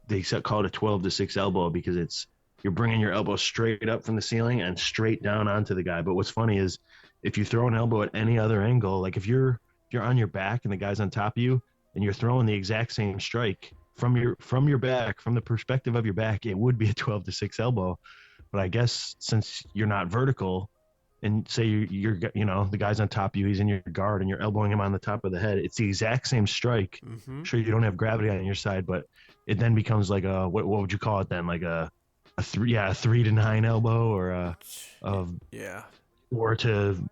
they call it a 12-6 elbow because you're bringing your elbow straight up from the ceiling and straight down onto the guy. But what's funny is if you throw an elbow at any other angle, like if you're on your back and the guy's on top of you and you're throwing the exact same strike from your back, from the perspective of your back, it would be a 12-6 elbow. But I guess since you're not vertical and say you're you know, the guy's on top of you, he's in your guard and you're elbowing him on the top of the head, it's the exact same strike. Sure, you don't have gravity on your side, but it then becomes like a, what would you call it then? Like a 3-9 elbow, or a 4-10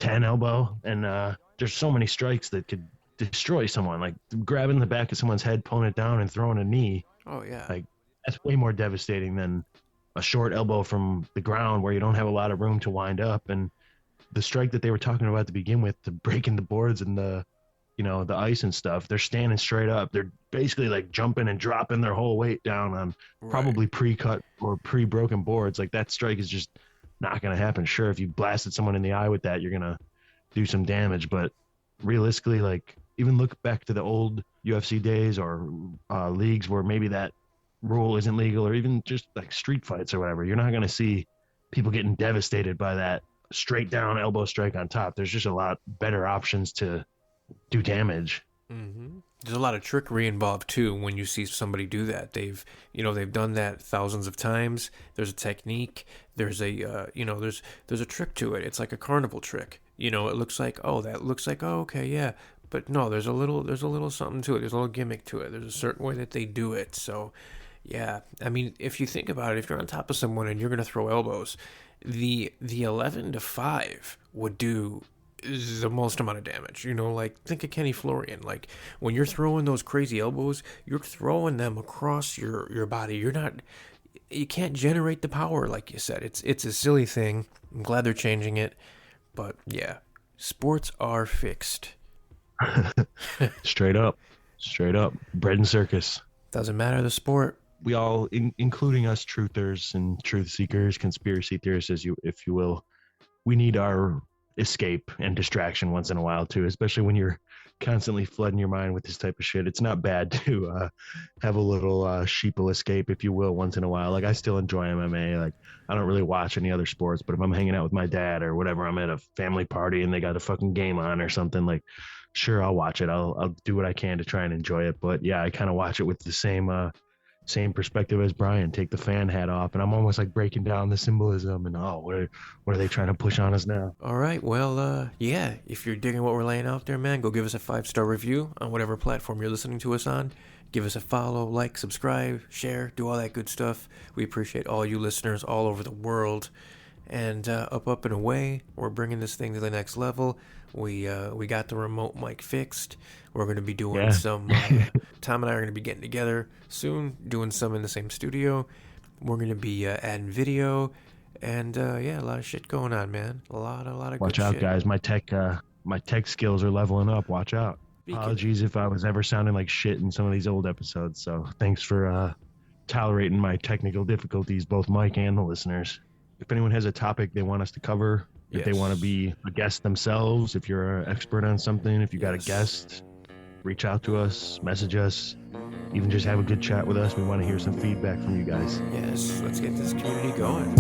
elbow. And there's so many strikes that could destroy someone, like grabbing the back of someone's head, pulling it down and throwing a knee. Oh yeah, like that's way more devastating than a short elbow from the ground where you don't have a lot of room to wind up. And the strike that they were talking about to begin with, to breaking the boards and the, you know, the ice and stuff, they're standing straight up. They're basically like jumping and dropping their whole weight down on probably pre-cut or pre-broken boards. Like that strike is just not going to happen. Sure, if you blasted someone in the eye with that, you're going to do some damage. But realistically, like even look back to the old UFC days or leagues where maybe that rule isn't legal, or even just like street fights or whatever, you're not going to see people getting devastated by that straight down elbow strike on top. There's just a lot better options to do damage. There's a lot of trickery involved too when you see somebody do that. They've done that thousands of times. There's a technique. There's a there's a trick to it. It's like a carnival trick. You know, it looks like, oh, okay, yeah, but no, there's a little something to it. There's a little gimmick to it. There's a certain way that they do it. So Yeah, I mean, if you think about it, if you're on top of someone and you're gonna throw elbows, the 11 to 5 would do the most amount of damage. You know, like think of Kenny Florian. Like when you're throwing those crazy elbows, you're throwing them across your body. You can't generate the power like you said. It's a silly thing. I'm glad they're changing it, but yeah, sports are fixed. Straight up, straight up, bread and circus. Doesn't matter the sport. We all, including us truthers and truth seekers, conspiracy theorists, if you will, we need our escape and distraction once in a while too, especially when you're constantly flooding your mind with this type of shit. It's not bad to have a little sheeple escape, if you will, once in a while. Like I still enjoy MMA. Like I don't really watch any other sports, but if I'm hanging out with my dad or whatever, I'm at a family party and they got a fucking game on or something, like sure, I'll watch it. I'll do what I can to try and enjoy it. But yeah, I kind of watch it with the same perspective as Brian. Take the fan hat off, and I'm almost like breaking down the symbolism and what are they trying to push on us now? All right, well, yeah, if you're digging what we're laying out there, man, go give us a 5-star review on whatever platform you're listening to us on. Give us a follow, like, subscribe, share, do all that good stuff. We appreciate all you listeners all over the world. And up and away, we're bringing this thing to the next level. We got the remote mic fixed. We're going to be doing some. Tom and I are going to be getting together soon, doing some in the same studio. We're going to be adding video, and yeah, a lot of shit going on, man. A lot of Watch good out, shit. guys! My tech skills are leveling up. Watch out. Apologies if I was ever sounding like shit in some of these old episodes. So thanks for tolerating my technical difficulties, both Mike and the listeners. If anyone has a topic they want us to cover, if they want to be a guest themselves, if you're an expert on something, if you got a guest, reach out to us, message us, even just have a good chat with us. We want to hear some feedback from you guys. Yes, let's get this community going.